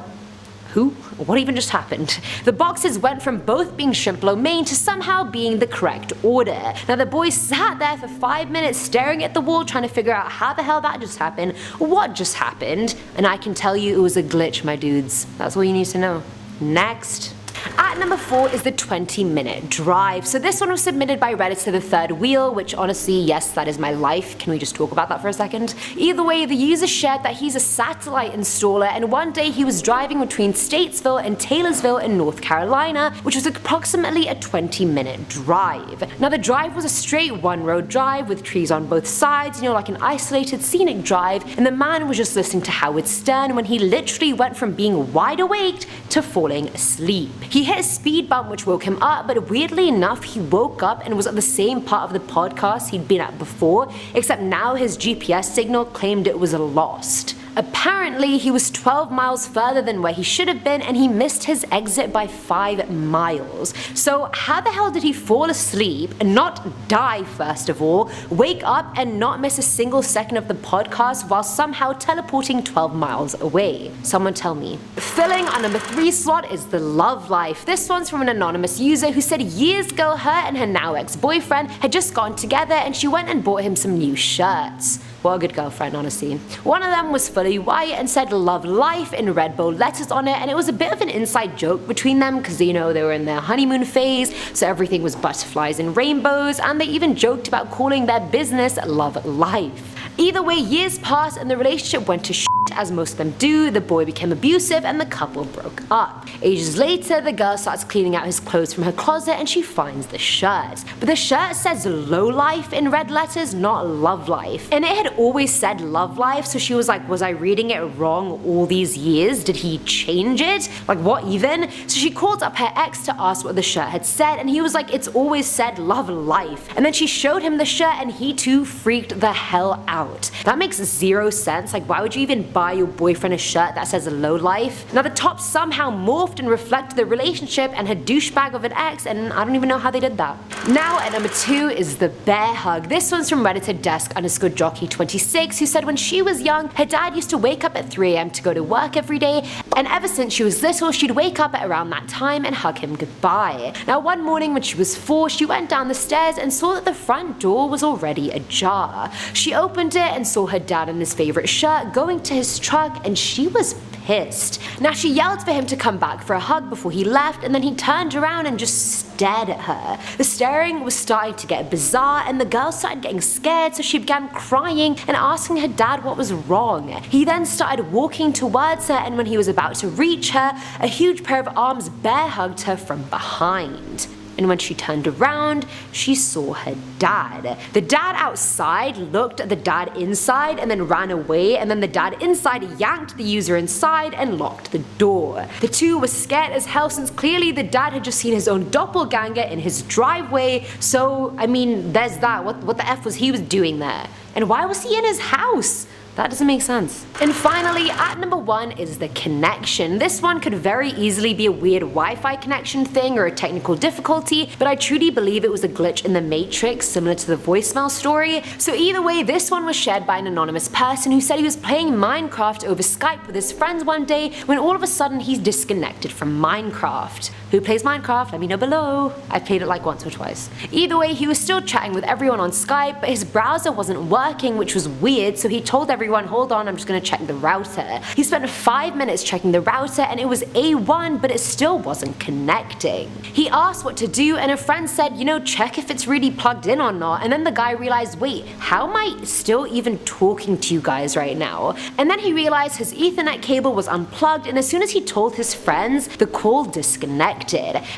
Who? What even just happened? The boxes went from both being shrimp lo mein to somehow being the correct order. Now the boys sat there for 5 minutes staring at the wall trying to figure out how the hell that just happened, what just happened, and I can tell you it was a glitch, my dudes. That's all you need to know. Next. At number 4 is the 20-minute drive. So this one was submitted by Redditor The Third Wheel, which honestly, yes, that is my life. Can we just talk about that for a second? Either way, the user shared that he's a satellite installer, and one day he was driving between Statesville and Taylorsville in North Carolina, which was approximately a 20-minute drive. Now the drive was a straight one-road drive with trees on both sides, like an isolated scenic drive, and the man was just listening to Howard Stern when he literally went from being wide awake to falling asleep. He hit a speed bump which woke him up, but weirdly enough he woke up and was at the same part of the podcast he'd been at before, except now his GPS signal claimed it was lost. Apparently he was 12 miles further than where he should have been and he missed his exit by 5 miles. So how the hell did he fall asleep and not die first of all, wake up and not miss a single second of the podcast while somehow teleporting 12 miles away? Someone tell me. Filling our number 3 slot is the love life. This one's from an anonymous user who said years ago her and her now ex-boyfriend had just gone together and she went and bought him some new shirts. What a good girlfriend, honestly. One of them was fully white and said love life in red bold letters on it, and it was a bit of an inside joke between them because they were in their honeymoon phase, so everything was butterflies and rainbows, and they even joked about calling their business Love Life. Either way, years passed and the relationship went to shit, as most of them do, the boy became abusive and the couple broke up. Ages later, the girl starts cleaning out his clothes from her closet and she finds the shirt. But the shirt says low life in red letters, not love life. And it had always said love life, so she was like, was I reading it wrong all these years? Did he change it? Like, what even? So she called up her ex to ask what the shirt had said, and he was like, it's always said love life. And then she showed him the shirt and he too freaked the hell out. That makes zero sense. Like, why would you even buy your boyfriend a shirt that says low life? Now the top somehow morphed and reflected the relationship and her douchebag of an ex, and I don't even know how they did that. Now at number 2 is the bear hug. This one's from Redditor desk_jockey26, who said when she was young, her dad used to wake up at 3 AM to go to work every day, and ever since she was little, she'd wake up at around that time and hug him goodbye. Now one morning when she was 4, she went down the stairs and saw that the front door was already ajar. She opened it and saw her dad in his favorite shirt going to his truck, and she was pissed. Now she yelled for him to come back for a hug before he left, and then he turned around and just stared at her. The staring was starting to get bizarre and the girl started getting scared, so she began crying and asking her dad what was wrong. He then started walking towards her, and when he was about to reach her, a huge pair of arms bear hugged her from behind. And when she turned around, she saw her dad. The dad outside looked at the dad inside and then ran away, and then the dad inside yanked the user inside and locked the door. The two were scared as hell, since clearly the dad had just seen his own doppelganger in his driveway, so I mean, there's that. What the F was he doing there? And why was he in his house? That doesn't make sense. And finally, at number 1 is the connection. This one could very easily be a weird Wi-Fi connection thing or a technical difficulty, but I truly believe it was a glitch in the Matrix, similar to the voicemail story. So either way, this one was shared by an anonymous person who said he was playing Minecraft over Skype with his friends one day when all of a sudden he's disconnected from Minecraft. Who plays Minecraft? Let me know below. I've played it like once or twice. Either way, he was still chatting with everyone on Skype, but his browser wasn't working, which was weird, so he told everyone, hold on, I'm just gonna check the router. He spent 5 minutes checking the router and it was A1, but it still wasn't connecting. He asked what to do, and a friend said, you know, check if it's really plugged in or not, and then the guy realized, wait, how am I still even talking to you guys right now? And then he realized his Ethernet cable was unplugged, and as soon as he told his friends, the call disconnected.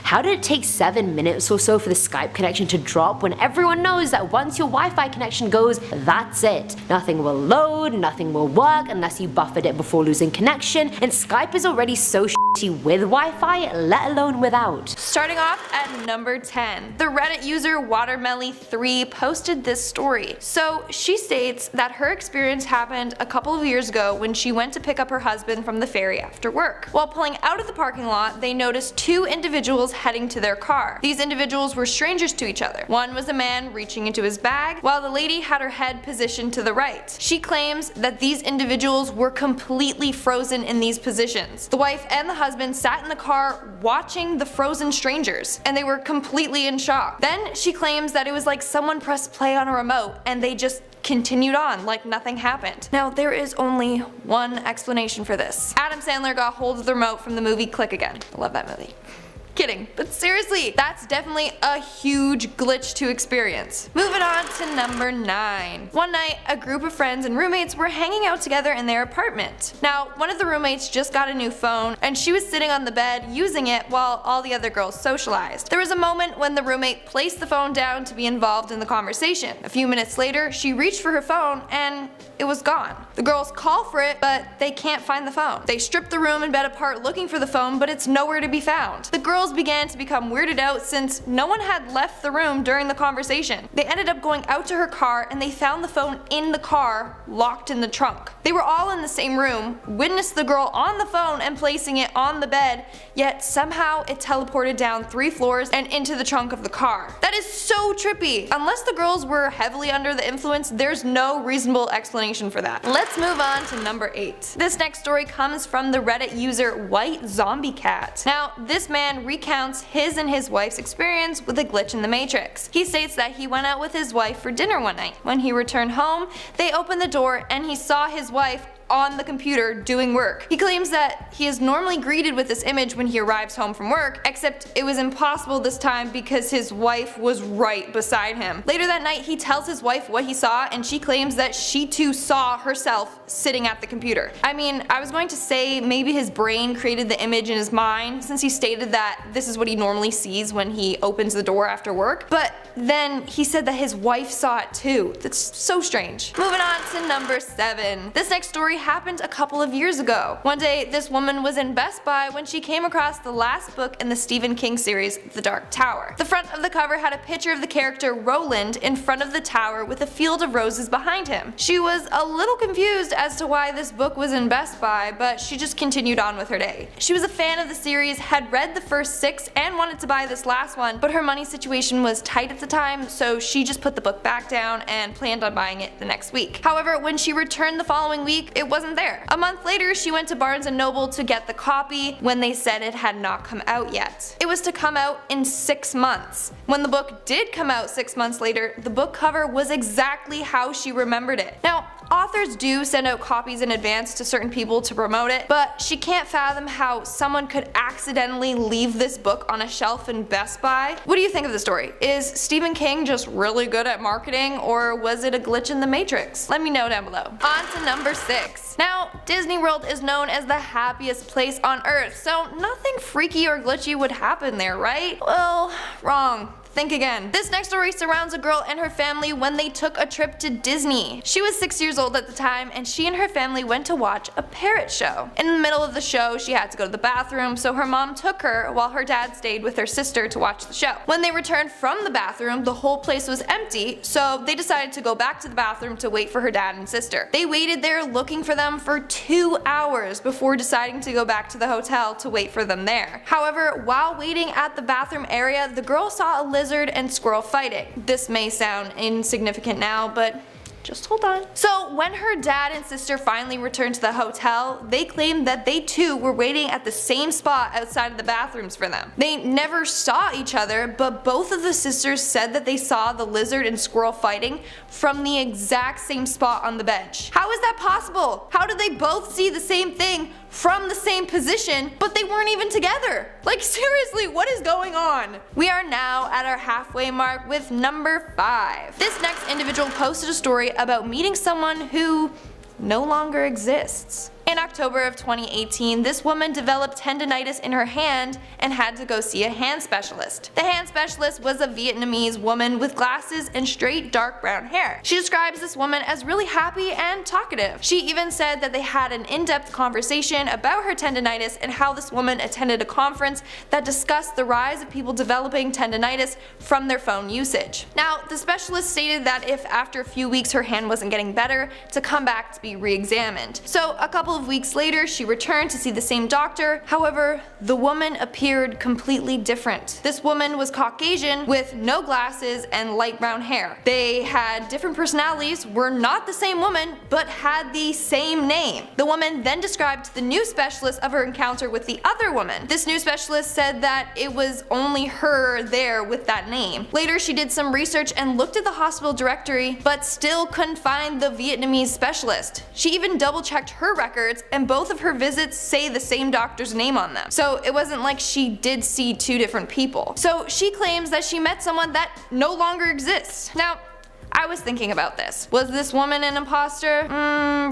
How did it take 7 minutes or so for the Skype connection to drop when everyone knows that once your Wi-Fi connection goes, that's it. Nothing will load, nothing will work unless you buffered it before losing connection, and Skype is already so shitty with Wi-Fi, let alone without. Starting off at number 10, the Reddit user Watermelly3 posted this story. So she states that her experience happened a couple of years ago when she went to pick up her husband from the ferry after work. While pulling out of the parking lot, they noticed 2 individuals heading to their car. These individuals were strangers to each other. One was a man reaching into his bag, while the lady had her head positioned to the right. She claims that these individuals were completely frozen in these positions. The wife and the husband sat in the car watching the frozen strangers, and they were completely in shock. Then she claims that it was like someone pressed play on a remote and they just continued on like nothing happened. Now there is only one explanation for this. Adam Sandler got hold of the remote from the movie Click Again. I love that movie. Kidding, but seriously, that's definitely a huge glitch to experience. Moving on to number 9. One night, a group of friends and roommates were hanging out together in their apartment. Now, one of the roommates just got a new phone, and she was sitting on the bed using it while all the other girls socialized. There was a moment when the roommate placed the phone down to be involved in the conversation. A few minutes later, she reached for her phone and it was gone. The girls call for it, but they can't find the phone. They strip the room and bed apart looking for the phone, but it's nowhere to be found. The girls began to become weirded out since no one had left the room during the conversation. They ended up going out to her car and they found the phone in the car, locked in the trunk. They were all in the same room, witnessed the girl on the phone and placing it on the bed, yet somehow it teleported down 3 floors and into the trunk of the car. That is so trippy. Unless the girls were heavily under the influence, there's no reasonable explanation for that. Let's move on to number 8. This next story comes from the Reddit user White Zombie Cat. Now, this man recounts his and his wife's experience with a glitch in the Matrix. He states that he went out with his wife for dinner one night. When he returned home, they opened the door and he saw his wife on the computer doing work. He claims that he is normally greeted with this image when he arrives home from work, except it was impossible this time because his wife was right beside him. Later that night, he tells his wife what he saw, and she claims that she too saw herself sitting at the computer. I mean, I was going to say maybe his brain created the image in his mind, since he stated that this is what he normally sees when he opens the door after work, but then he said that his wife saw it too. That's so strange. Moving on to number 7. This next story happened a couple of years ago. One day, this woman was in Best Buy when she came across the last book in the Stephen King series, The Dark Tower. The front of the cover had a picture of the character Roland in front of the tower with a field of roses behind him. She was a little confused as to why this book was in Best Buy, but she just continued on with her day. She was a fan of the series, had read the first 6 and wanted to buy this last one, but her money situation was tight at the time, so she just put the book back down and planned on buying it the next week. However, when she returned the following week, it wasn't there. A month later, she went to Barnes & Noble to get the copy when they said it had not come out yet. It was to come out in 6 months. When the book did come out 6 months later, the book cover was exactly how she remembered it. Now, authors do send out copies in advance to certain people to promote it, but she can't fathom how someone could accidentally leave this book on a shelf in Best Buy. What do you think of the story? Is Stephen King just really good at marketing, or was it a glitch in the Matrix? Let me know down below. On to number 6. Now, Disney World is known as the happiest place on earth, so nothing freaky or glitchy would happen there, right? Well, wrong. Think again. This next story surrounds a girl and her family when they took a trip to Disney. She was 6 years old at the time, and she and her family went to watch a parrot show. In the middle of the show, she had to go to the bathroom, so her mom took her while her dad stayed with her sister to watch the show. When they returned from the bathroom, the whole place was empty, so they decided to go back to the bathroom to wait for her dad and sister. They waited there looking for them for 2 hours before deciding to go back to the hotel to wait for them there. However, while waiting at the bathroom area, the girl saw a lizard and squirrel fighting. This may sound insignificant now, but just hold on. So when her dad and sister finally returned to the hotel, they claimed that they too were waiting at the same spot outside of the bathrooms for them. They never saw each other, but both of the sisters said that they saw the lizard and squirrel fighting from the exact same spot on the bench. How is that possible? How did they both see the same thing from the same position, but they weren't even together? Like, seriously, what is going on? We are now at our halfway mark with number 5. This next individual posted a story about meeting someone who no longer exists. In October of 2018, this woman developed tendinitis in her hand and had to go see a hand specialist. The hand specialist was a Vietnamese woman with glasses and straight dark brown hair. She describes this woman as really happy and talkative. She even said that they had an in-depth conversation about her tendinitis and how this woman attended a conference that discussed the rise of people developing tendinitis from their phone usage. Now, the specialist stated that if after a few weeks her hand wasn't getting better, to come back to be re-examined. So a couple of weeks later, she returned to see the same doctor. However, the woman appeared completely different. This woman was Caucasian with no glasses and light brown hair. They had different personalities, were not the same woman, but had the same name. The woman then described to the new specialist of her encounter with the other woman. This new specialist said that it was only her there with that name. Later, she did some research and looked at the hospital directory, but still couldn't find the Vietnamese specialist. She even double-checked her records, and both of her visits say the same doctor's name on them. So it wasn't like she did see 2 different people. So she claims that she met someone that no longer exists. Now, I was thinking about this. Was this woman an imposter?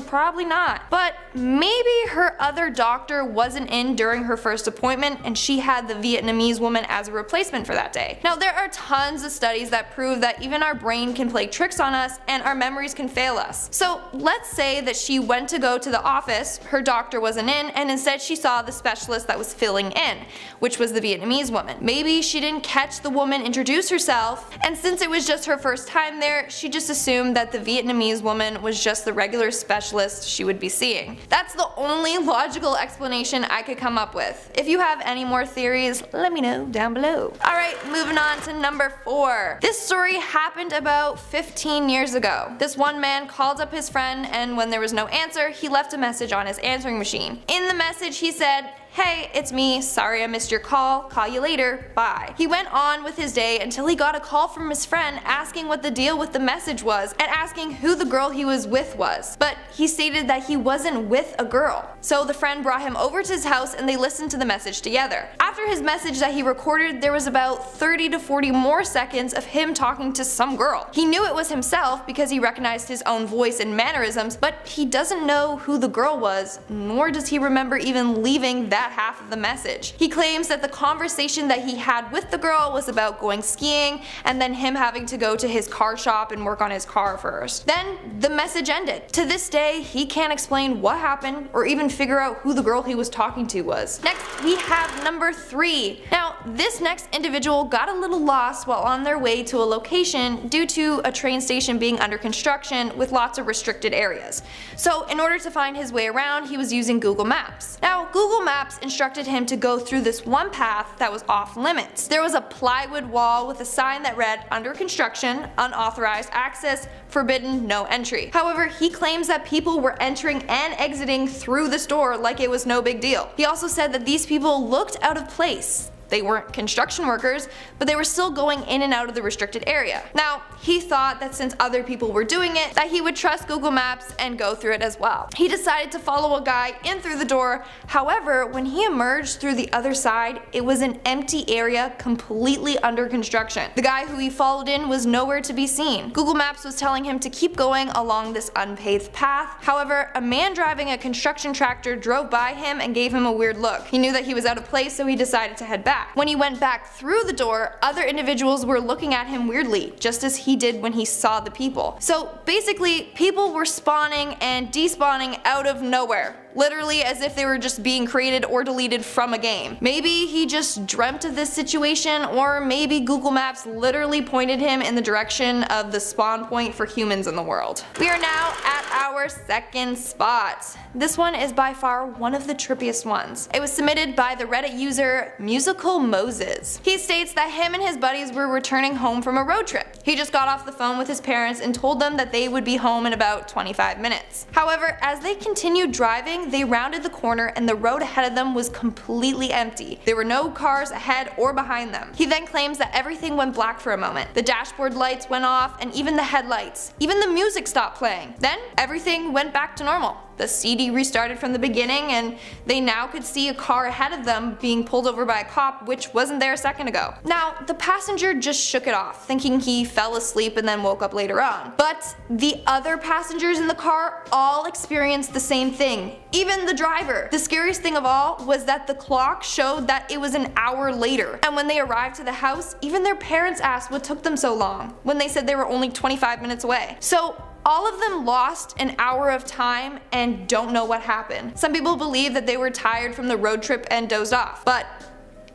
Probably not. But maybe her other doctor wasn't in during her first appointment and she had the Vietnamese woman as a replacement for that day. Now, there are tons of studies that prove that even our brain can play tricks on us and our memories can fail us. So let's say that she went to go to the office, her doctor wasn't in, and instead she saw the specialist that was filling in, which was the Vietnamese woman. Maybe she didn't catch the woman introduce herself, and since it was just her first time there, she just assumed that the Vietnamese woman was just the regular specialist she would be seeing. That's the only logical explanation I could come up with. If you have any more theories, let me know down below. Alright, moving on to number 4. This story happened about 15 years ago. This one man called up his friend, and when there was no answer, he left a message on his answering machine. In the message he said, "Hey, it's me, sorry I missed your call you later, bye." He went on with his day until he got a call from his friend asking what the deal with the message was and asking who the girl he was with was, but he stated that he wasn't with a girl. So the friend brought him over to his house and they listened to the message together. After his message that he recorded, there was about 30 to 40 more seconds of him talking to some girl. He knew it was himself because he recognized his own voice and mannerisms, but he doesn't know who the girl was, nor does he remember even leaving that half of the message. He claims that the conversation that he had with the girl was about going skiing and then him having to go to his car shop and work on his car first. Then the message ended. To this day, he can't explain what happened or even figure out who the girl he was talking to was. Next, we have number 3. Now, this next individual got a little lost while on their way to a location due to a train station being under construction with lots of restricted areas. So in order to find his way around, he was using Google Maps. Now, Google Maps instructed him to go through this one path that was off limits. There was a plywood wall with a sign that read "Under construction, unauthorized access, forbidden, no entry." However, he claims that people were entering and exiting through this door like it was no big deal. He also said that these people looked out of place. They weren't construction workers, but they were still going in and out of the restricted area. Now, he thought that since other people were doing it, that he would trust Google Maps and go through it as well. He decided to follow a guy in through the door. However, when he emerged through the other side, it was an empty area completely under construction. The guy who he followed in was nowhere to be seen. Google Maps was telling him to keep going along this unpaved path. However, a man driving a construction tractor drove by him and gave him a weird look. He knew that he was out of place, so he decided to head back. When he went back through the door, other individuals were looking at him weirdly, just as he did when he saw the people. So basically, people were spawning and despawning out of nowhere. Literally as if they were just being created or deleted from a game. Maybe he just dreamt of this situation, or maybe Google Maps literally pointed him in the direction of the spawn point for humans in the world. We are now at our second spot. This one is by far one of the trippiest ones. It was submitted by the Reddit user Musical Moses. He states that him and his buddies were returning home from a road trip. He just got off the phone with his parents and told them that they would be home in about 25 minutes. However, as they continued driving, they rounded the corner and the road ahead of them was completely empty. There were no cars ahead or behind them. He then claims that everything went black for a moment. The dashboard lights went off and even the headlights. Even the music stopped playing. Then everything went back to normal. The CD restarted from the beginning and they now could see a car ahead of them being pulled over by a cop, which wasn't there a second ago. Now, the passenger just shook it off, thinking he fell asleep and then woke up later on. But the other passengers in the car all experienced the same thing, even the driver. The scariest thing of all was that the clock showed that it was an hour later. And when they arrived to the house, even their parents asked what took them so long, when they said they were only 25 minutes away. So all of them lost an hour of time and don't know what happened. Some people believe that they were tired from the road trip and dozed off, but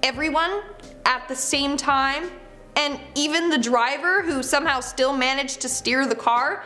everyone at the same time, and even the driver who somehow still managed to steer the car,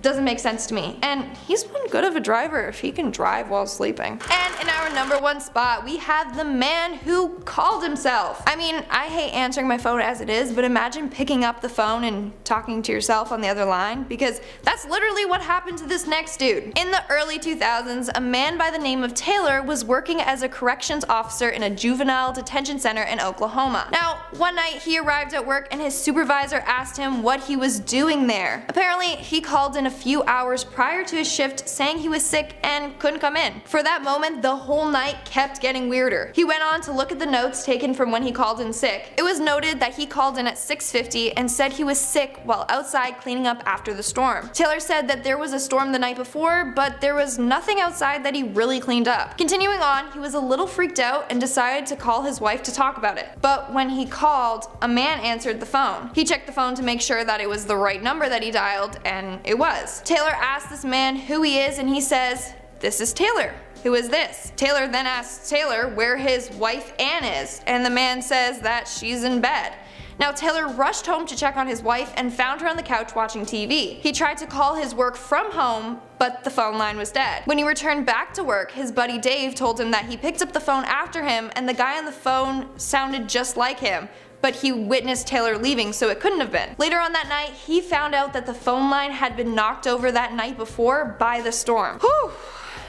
doesn't make sense to me. And he's one good of a driver if he can drive while sleeping. And in our number 1 spot, we have the man who called himself. I mean, I hate answering my phone as it is, but imagine picking up the phone and talking to yourself on the other line, because that's literally what happened to this next dude. In the early 2000s, a man by the name of Taylor was working as a corrections officer in a juvenile detention center in Oklahoma. Now, one night he arrived at work and his supervisor asked him what he was doing there. Apparently, he called in a few hours prior to his shift saying he was sick and couldn't come in. For that moment, the whole night kept getting weirder. He went on to look at the notes taken from when he called in sick. It was noted that he called in at 6:50 and said he was sick while outside cleaning up after the storm. Taylor said that there was a storm the night before, but there was nothing outside that he really cleaned up. Continuing on, he was a little freaked out and decided to call his wife to talk about it. But when he called, a man answered the phone. He checked the phone to make sure that it was the right number that he dialed, and it was. Taylor asked this man who he is and he says, "This is Taylor. Who is this?" Taylor then asks Taylor where his wife Ann is, and the man says that she's in bed. Now Taylor rushed home to check on his wife and found her on the couch watching TV. He tried to call his work from home, but the phone line was dead. When he returned back to work, his buddy Dave told him that he picked up the phone after him and the guy on the phone sounded just like him, but he witnessed Taylor leaving, so it couldn't have been. Later on that night, he found out that the phone line had been knocked over that night before by the storm. Whew.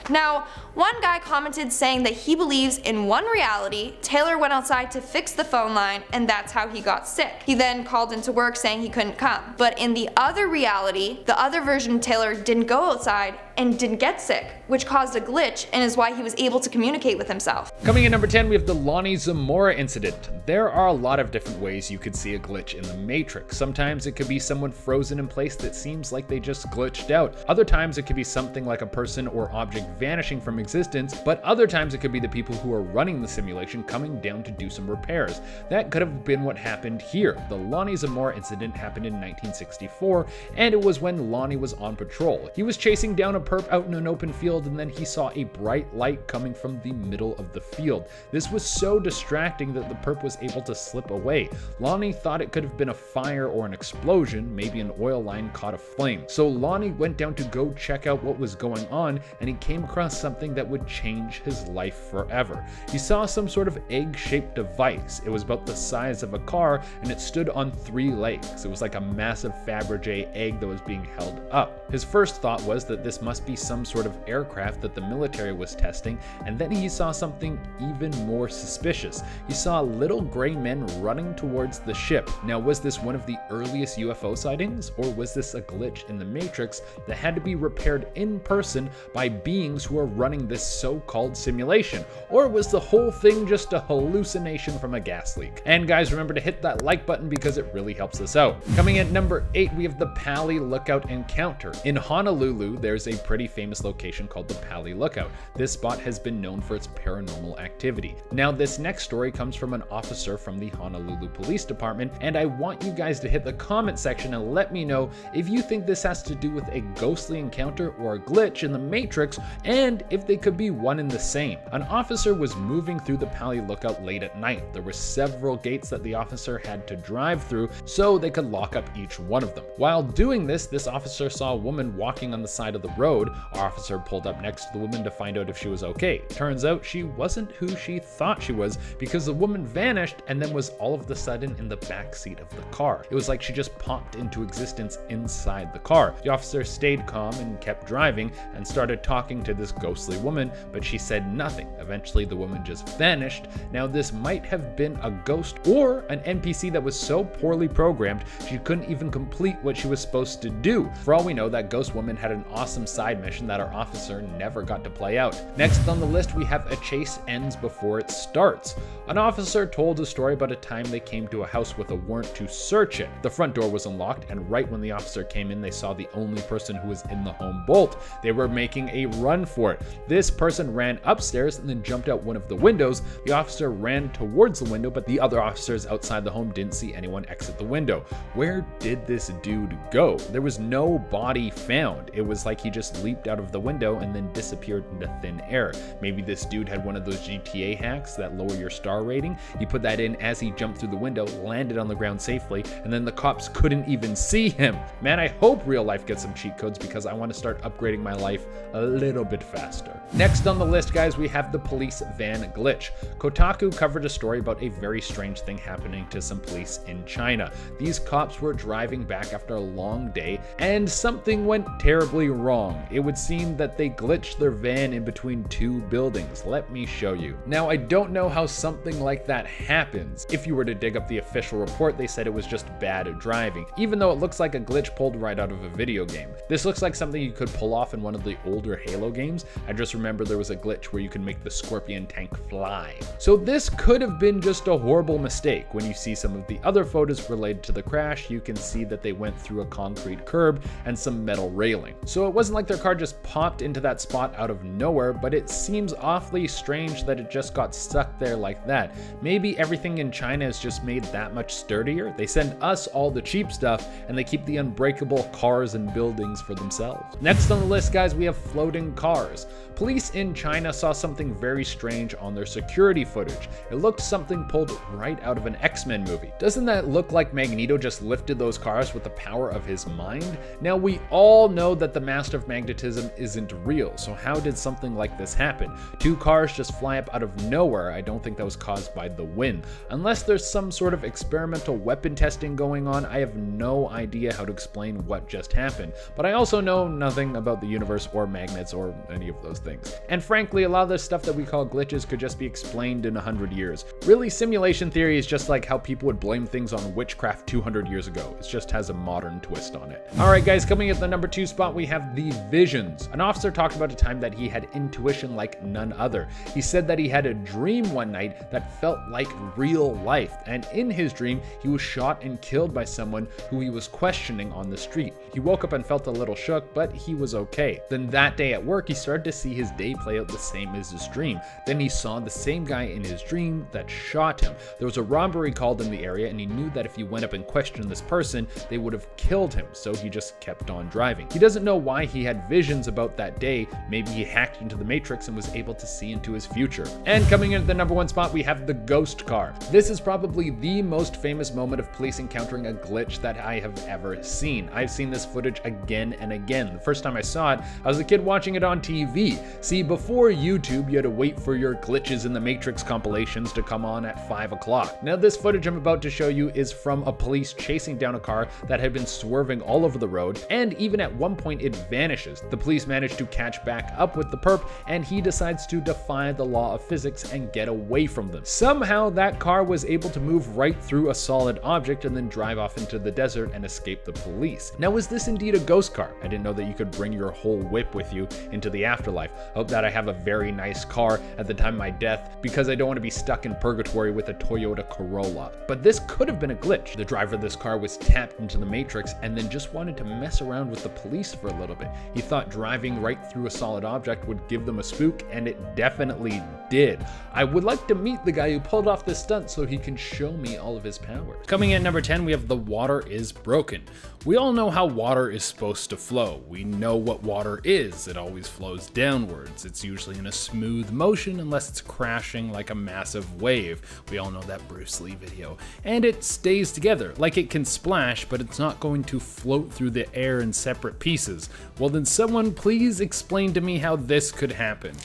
Now, one guy commented saying that he believes in one reality, Taylor went outside to fix the phone line and that's how he got sick. He then called into work saying he couldn't come. But in the other reality, the other version of Taylor didn't go outside and didn't get sick, which caused a glitch and is why he was able to communicate with himself. Coming in number 10, we have the Lonnie Zamora incident. There are a lot of different ways you could see a glitch in the Matrix. Sometimes it could be someone frozen in place that seems like they just glitched out. Other times it could be something like a person or object vanishing from existence, but other times it could be the people who are running the simulation coming down to do some repairs. That could have been what happened here. The Lonnie Zamora incident happened in 1964, and it was when Lonnie was on patrol. He was chasing down a perp out in an open field, and then he saw a bright light coming from the middle of the field. This was so distracting that the perp was able to slip away. Lonnie thought it could have been a fire or an explosion, maybe an oil line caught a flame. So Lonnie went down to go check out what was going on, and he came across something that would change his life forever. He saw some sort of egg-shaped device. It was about the size of a car, and it stood on 3 legs. It was like a massive Fabergé egg that was being held up. His first thought was that this must be some sort of aircraft that the military was testing, and then he saw something even more suspicious. He saw little gray men running towards the ship. Now, was this one of the earliest UFO sightings, or was this a glitch in the Matrix that had to be repaired in person by beings who are running this so-called simulation? Or was the whole thing just a hallucination from a gas leak? And guys, remember to hit that like button because it really helps us out. Coming in at number 8, we have the Pali Lookout encounter. In Honolulu, there's a pretty famous location called the Pali Lookout. This spot has been known for its paranormal activity. Now, this next story comes from an officer from the Honolulu Police Department, and I want you guys to hit the comment section and let me know if you think this has to do with a ghostly encounter or a glitch in the Matrix, and if they could be one and the same. An officer was moving through the Pali Lookout late at night. There were several gates that the officer had to drive through so they could lock up each one of them. While doing this officer saw a woman walking on the side of the road. Our officer pulled up next to the woman to find out if she was okay. Turns out she wasn't who she thought she was, because the woman vanished and then was all of a sudden in the back seat of the car. It was like she just popped into existence inside the car. The officer stayed calm and kept driving and started talking to this ghostly woman, but she said nothing. Eventually the woman just vanished. Now, this might have been a ghost or an NPC that was so poorly programmed she couldn't even complete what she was supposed to do. For all we know, that ghost woman had an awesome side mission that our officer never got to play out. Next on the list, we have a chase ends before it starts. An officer told a story about a time they came to a house with a warrant to search it. The front door was unlocked, and right when the officer came in, they saw the only person who was in the home bolt. They were making a run for it. This person ran upstairs and then jumped out one of the windows. The officer ran towards the window, but the other officers outside the home didn't see anyone exit the window. Where did this dude go? There was no body found. It was like he just leaped out of the window and then disappeared into thin air. Maybe this dude had one of those GTA hacks that lower your star rating. He put that in as he jumped through the window, landed on the ground safely, and then the cops couldn't even see him. Man, I hope real life gets some cheat codes because I want to start upgrading my life a little bit faster. Next on the list, guys, we have the police van glitch. Kotaku covered a story about a very strange thing happening to some police in China. These cops were driving back after a long day and something went terribly wrong. It would seem that they glitched their van in between 2 buildings. Let me show you. Now, I don't know how something like that happens. If you were to dig up the official report, they said it was just bad driving, even though it looks like a glitch pulled right out of a video game. This looks like something you could pull off in one of the older Halo games. I just remember there was a glitch where you could make the Scorpion tank fly. So this could have been just a horrible mistake. When you see some of the other photos related to the crash, you can see that they went through a concrete curb and some metal railing. So it wasn't like their car just popped into that spot out of nowhere, but it seems awfully strange that it just got stuck there like that. Maybe everything in China is just made that much sturdier. They send us all the cheap stuff and they keep the unbreakable cars and buildings for themselves. Next on the list, guys, we have floating cars. Police in China saw something very strange on their security footage. It looked something pulled right out of an X-Men movie. Doesn't that look like Magneto just lifted those cars with the power of his mind? Now, we all know that the Master of electromagnetism isn't real, so how did something like this happen? Two cars just fly up out of nowhere. I don't think that was caused by the wind. Unless there's some sort of experimental weapon testing going on, I have no idea how to explain what just happened. But I also know nothing about the universe or magnets or any of those things. And frankly, a lot of the stuff that we call glitches could just be explained in 100 years. Really, simulation theory is just like how people would blame things on witchcraft 200 years ago. It just has a modern twist on it. Alright guys, coming at the number 2 spot, we have the visions. An officer talked about a time that he had intuition like none other. He said that he had a dream one night that felt like real life, and in his dream, he was shot and killed by someone who he was questioning on the street. He woke up and felt a little shook, but he was okay. Then that day at work, he started to see his day play out the same as his dream. Then he saw the same guy in his dream that shot him. There was a robbery called in the area, and he knew that if he went up and questioned this person, they would have killed him, so he just kept on driving. He doesn't know why he had visions about that day. Maybe he hacked into the Matrix and was able to see into his future. And coming in at the number 1 spot, we have the ghost car. This is probably the most famous moment of police encountering a glitch that I have ever seen. I've seen this footage again and again. The first time I saw it, I was a kid watching it on TV. See, before YouTube, you had to wait for your glitches in the Matrix compilations to come on at 5 o'clock. Now this footage I'm about to show you is from a police chasing down a car that had been swerving all over the road, and even at one point it vanishes. The police manage to catch back up with the perp, and he decides to defy the law of physics and get away from them. Somehow that car was able to move right through a solid object and then drive off into the desert and escape the police. Now is this indeed a ghost car? I didn't know that you could bring your whole whip with you into the afterlife. I hope that I have a very nice car at the time of my death, because I don't want to be stuck in purgatory with a Toyota Corolla. But this could have been a glitch. The driver of this car was tapped into the Matrix and then just wanted to mess around with the police for a little bit. He thought driving right through a solid object would give them a spook, and it definitely did. I would like to meet the guy who pulled off this stunt so he can show me all of his powers. Coming in at number 10, we have the water is broken. We all know how water is supposed to flow. We know what water is. It always flows downwards. It's usually in a smooth motion unless it's crashing like a massive wave. We all know that Bruce Lee video. And it stays together. Like it can splash, but it's not going to float through the air in separate pieces. Well then someone please explain to me how this could happen.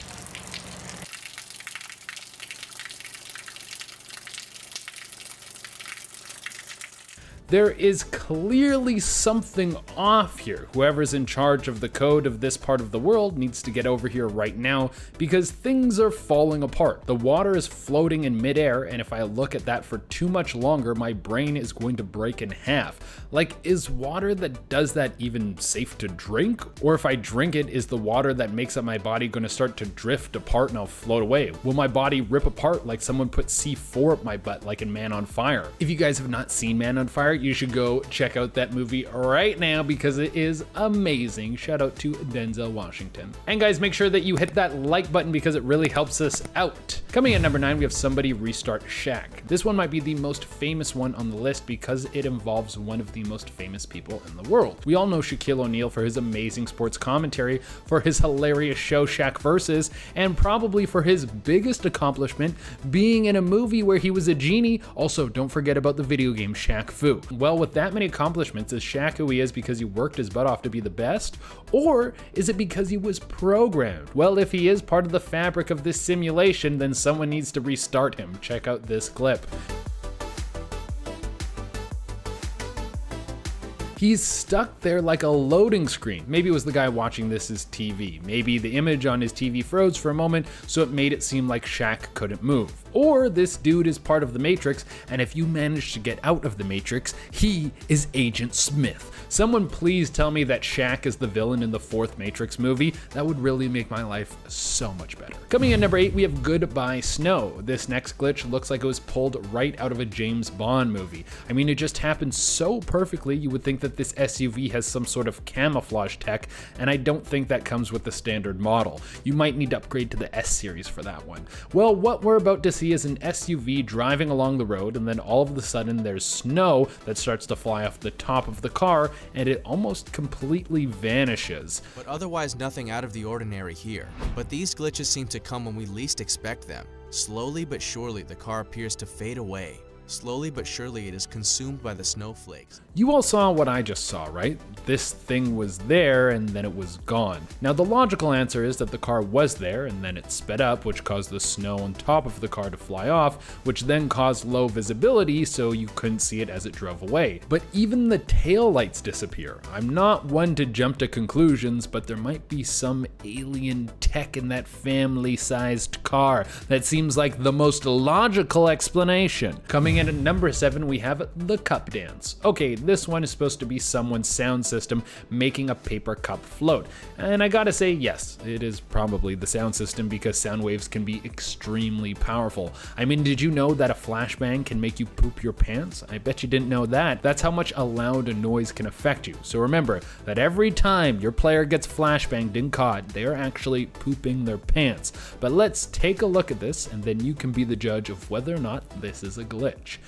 There is clearly something off here. Whoever's in charge of the code of this part of the world needs to get over here right now, because things are falling apart. The water is floating in midair, and if I look at that for too much longer, my brain is going to break in half. Like, is water that does that even safe to drink? Or if I drink it, is the water that makes up my body going to start to drift apart and I'll float away? Will my body rip apart like someone put C4 up my butt like in Man on Fire? If you guys have not seen Man on Fire, you should go check out that movie right now because it is amazing. Shout out to Denzel Washington. And guys, make sure that you hit that like button because it really helps us out. Coming at number 9, we have Somebody Restart Shaq. This one might be the most famous one on the list because it involves one of the most famous people in the world. We all know Shaquille O'Neal for his amazing sports commentary, for his hilarious show Shaq Versus, and probably for his biggest accomplishment being in a movie where he was a genie. Also, don't forget about the video game Shaq Fu. Well, with that many accomplishments, is Shaq who he is because he worked his butt off to be the best? Or is it because he was programmed? Well, if he is part of the fabric of this simulation, then someone needs to restart him. Check out this clip. He's stuck there like a loading screen. Maybe it was the guy watching this as TV. Maybe the image on his TV froze for a moment, so it made it seem like Shaq couldn't move. Or this dude is part of the Matrix, and if you manage to get out of the Matrix, he is Agent Smith. Someone please tell me that Shaq is the villain in the 4th Matrix movie. That would really make my life so much better. Coming in number 8, we have Goodbye Snow. This next glitch looks like it was pulled right out of a James Bond movie. I mean, it just happened so perfectly, you would think that this SUV has some sort of camouflage tech, and I don't think that comes with the standard model. You might need to upgrade to the S series for that one. Well, what we're about to see is an SUV driving along the road, and then all of a sudden there's snow that starts to fly off the top of the car, and it almost completely vanishes. But otherwise nothing out of the ordinary here. But these glitches seem to come when we least expect them. Slowly but surely the car appears to fade away. Slowly but surely it is consumed by the snowflakes. You all saw what I just saw, right? this thing was there and then it was gone. Now the logical answer is that the car was there and then it sped up, which caused the snow on top of the car to fly off, which then caused low visibility so you couldn't see it as it drove away. But even the tail lights disappear. I'm not one to jump to conclusions, but there might be some alien tech in that family-sized car that seems like the most logical explanation. Coming in at number 7, we have the cup dance. Okay, this one is supposed to be someone's sound system making a paper cup float. And I gotta say, yes, it is probably the sound system because sound waves can be extremely powerful. I mean, did you know that a flashbang can make you poop your pants? I bet you didn't know that. That's how much a loud noise can affect you. So remember that every time your player gets flashbanged and caught, they are actually pooping their pants. But let's take a look at this and then you can be the judge of whether or not this is a glitch.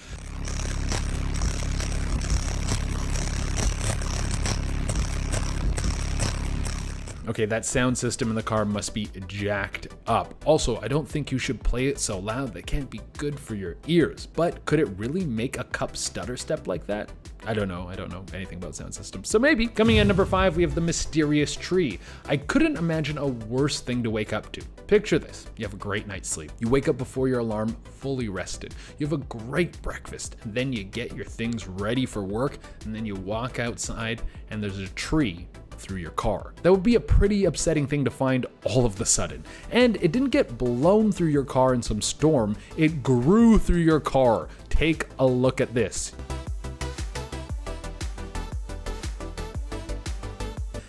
Okay, that sound system in the car must be jacked up. Also, I don't think you should play it so loud. That can't be good for your ears. But could it really make a cup stutter step like that? I don't know anything about sound systems. So maybe. Coming in number 5, we have the mysterious tree. I couldn't imagine a worse thing to wake up to. Picture this. You have a great night's sleep. You wake up before your alarm, fully rested. You have a great breakfast, and then you get your things ready for work, and then you walk outside, and there's a tree through your car. That would be a pretty upsetting thing to find all of the sudden. And it didn't get blown through your car in some storm, it grew through your car. Take a look at this.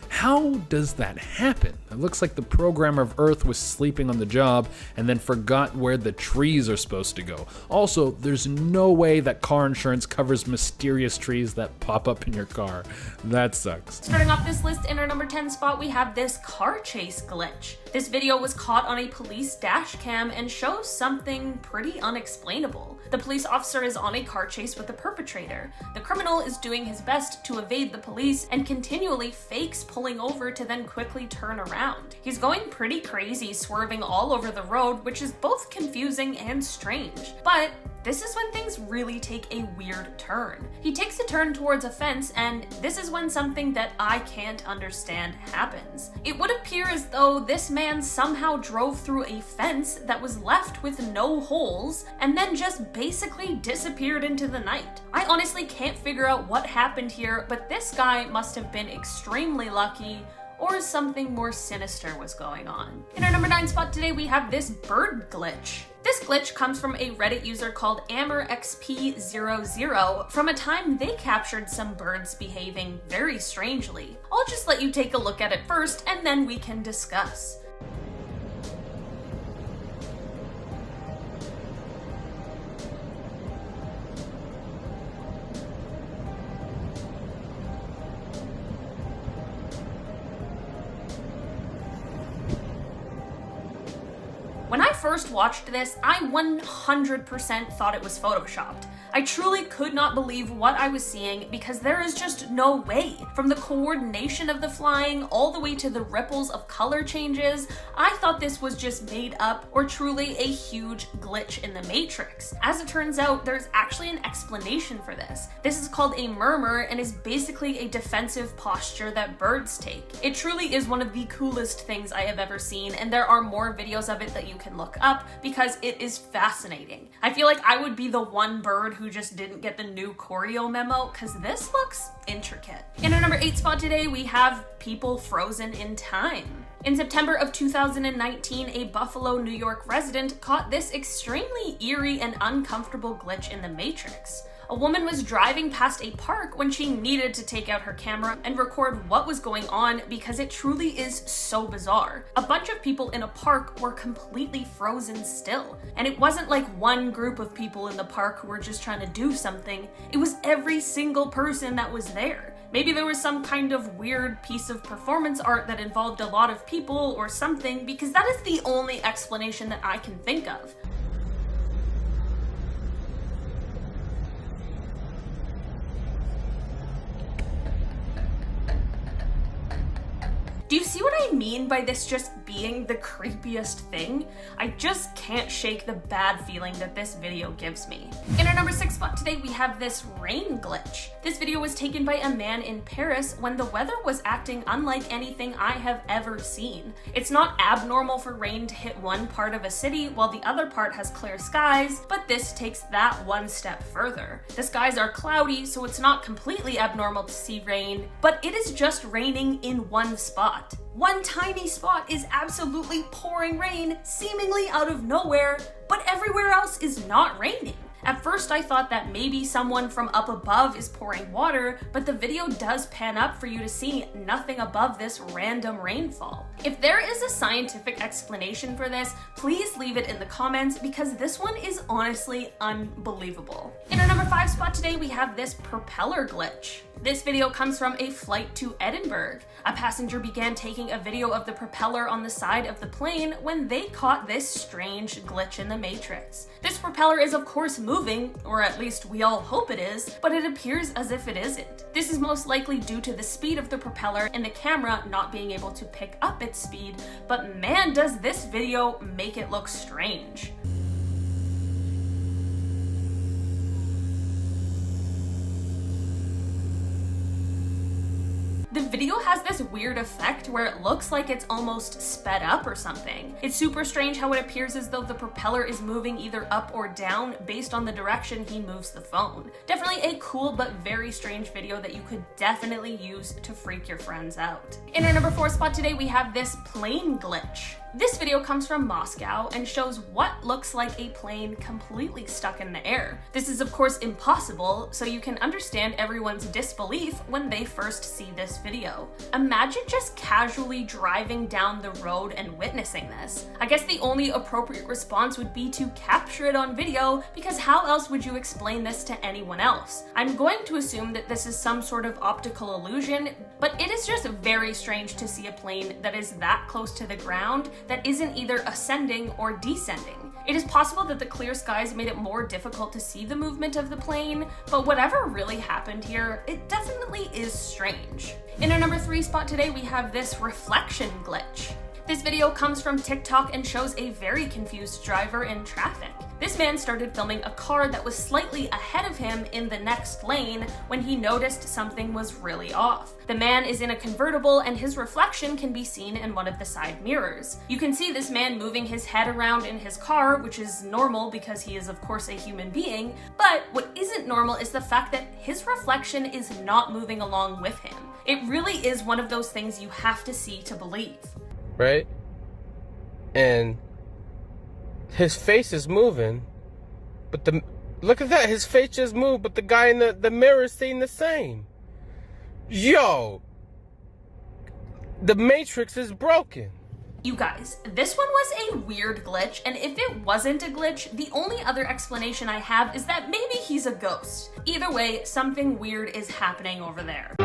How does that happen? It looks like the programmer of Earth was sleeping on the job and then forgot where the trees are supposed to go. Also, there's no way that car insurance covers mysterious trees that pop up in your car. That sucks. Starting off this list, in our number 10 spot, we have this car chase glitch. This video was caught on a police dash cam and shows something pretty unexplainable. The police officer is on a car chase with the perpetrator. The criminal is doing his best to evade the police and continually fakes pulling over to then quickly turn around. He's going pretty crazy, swerving all over the road, which is both confusing and strange. But this is when things really take a weird turn. He takes a turn towards a fence, and this is when something that I can't understand happens. It would appear as though this man somehow drove through a fence that was left with no holes, and then just basically disappeared into the night. I honestly can't figure out what happened here, but this guy must have been extremely lucky, or something more sinister was going on. In our number 9 spot today, we have this bird glitch. This glitch comes from a Reddit user called AmorXP00 from a time they captured some birds behaving very strangely. I'll just let you take a look at it first and then we can discuss. When I first watched this, I 100% thought it was photoshopped. I truly could not believe what I was seeing because there is just no way. From the coordination of the flying all the way to the ripples of color changes, I thought this was just made up or truly a huge glitch in the Matrix. As it turns out, there's actually an explanation for this. This is called a murmur and is basically a defensive posture that birds take. It truly is one of the coolest things I have ever seen, and there are more videos of it that you can look up because it is fascinating. I feel like I would be the one bird who just didn't get the new choreo memo because this looks intricate. In our number 8 spot today, we have people frozen in time. In September of 2019, a Buffalo, New York resident caught this extremely eerie and uncomfortable glitch in the Matrix. A woman was driving past a park when she needed to take out her camera and record what was going on because it truly is so bizarre. A bunch of people in a park were completely frozen still. And it wasn't like one group of people in the park who were just trying to do something. It was every single person that was there. Maybe there was some kind of weird piece of performance art that involved a lot of people or something, because that is the only explanation that I can think of. Do you see what I mean by this just being the creepiest thing? I just can't shake the bad feeling that this video gives me. In our number 6 spot today, we have this rain glitch. This video was taken by a man in Paris when the weather was acting unlike anything I have ever seen. It's not abnormal for rain to hit one part of a city while the other part has clear skies, but this takes that one step further. The skies are cloudy, so it's not completely abnormal to see rain, but it is just raining in one spot. One tiny spot is absolutely pouring rain, seemingly out of nowhere, but everywhere else is not raining. At first I thought that maybe someone from up above is pouring water, but the video does pan up for you to see nothing above this random rainfall. If there is a scientific explanation for this, please leave it in the comments because this one is honestly unbelievable. In our number 5 spot today, we have this propeller glitch. This video comes from a flight to Edinburgh. A passenger began taking a video of the propeller on the side of the plane when they caught this strange glitch in the matrix. This propeller is of course moving, or at least we all hope it is, but it appears as if it isn't. This is most likely due to the speed of the propeller and the camera not being able to pick up its speed, but man does this video make it look strange. The video has this weird effect where it looks like it's almost sped up or something. It's super strange how it appears as though the propeller is moving either up or down based on the direction he moves the phone. Definitely a cool but very strange video that you could definitely use to freak your friends out. In our number 4 spot today, we have this plane glitch. This video comes from Moscow and shows what looks like a plane completely stuck in the air. This is of course impossible, so you can understand everyone's disbelief when they first see this video. Imagine just casually driving down the road and witnessing this. I guess the only appropriate response would be to capture it on video, because how else would you explain this to anyone else? I'm going to assume that this is some sort of optical illusion, but it is just very strange to see a plane that is that close to the ground that isn't either ascending or descending. It is possible that the clear skies made it more difficult to see the movement of the plane, but whatever really happened here, it definitely is strange. In our number 3 spot today, we have this reflection glitch. This video comes from TikTok and shows a very confused driver in traffic. This man started filming a car that was slightly ahead of him in the next lane when he noticed something was really off. The man is in a convertible and his reflection can be seen in one of the side mirrors. You can see this man moving his head around in his car, which is normal because he is of course a human being, but what isn't normal is the fact that his reflection is not moving along with him. It really is one of those things you have to see to believe. Right? And his face is moving, but look at that, his face just moved, but the guy in the mirror is staying the same. Yo, the matrix is broken. You guys, this one was a weird glitch, and if it wasn't a glitch, the only other explanation I have is that maybe he's a ghost. Either way, something weird is happening over there.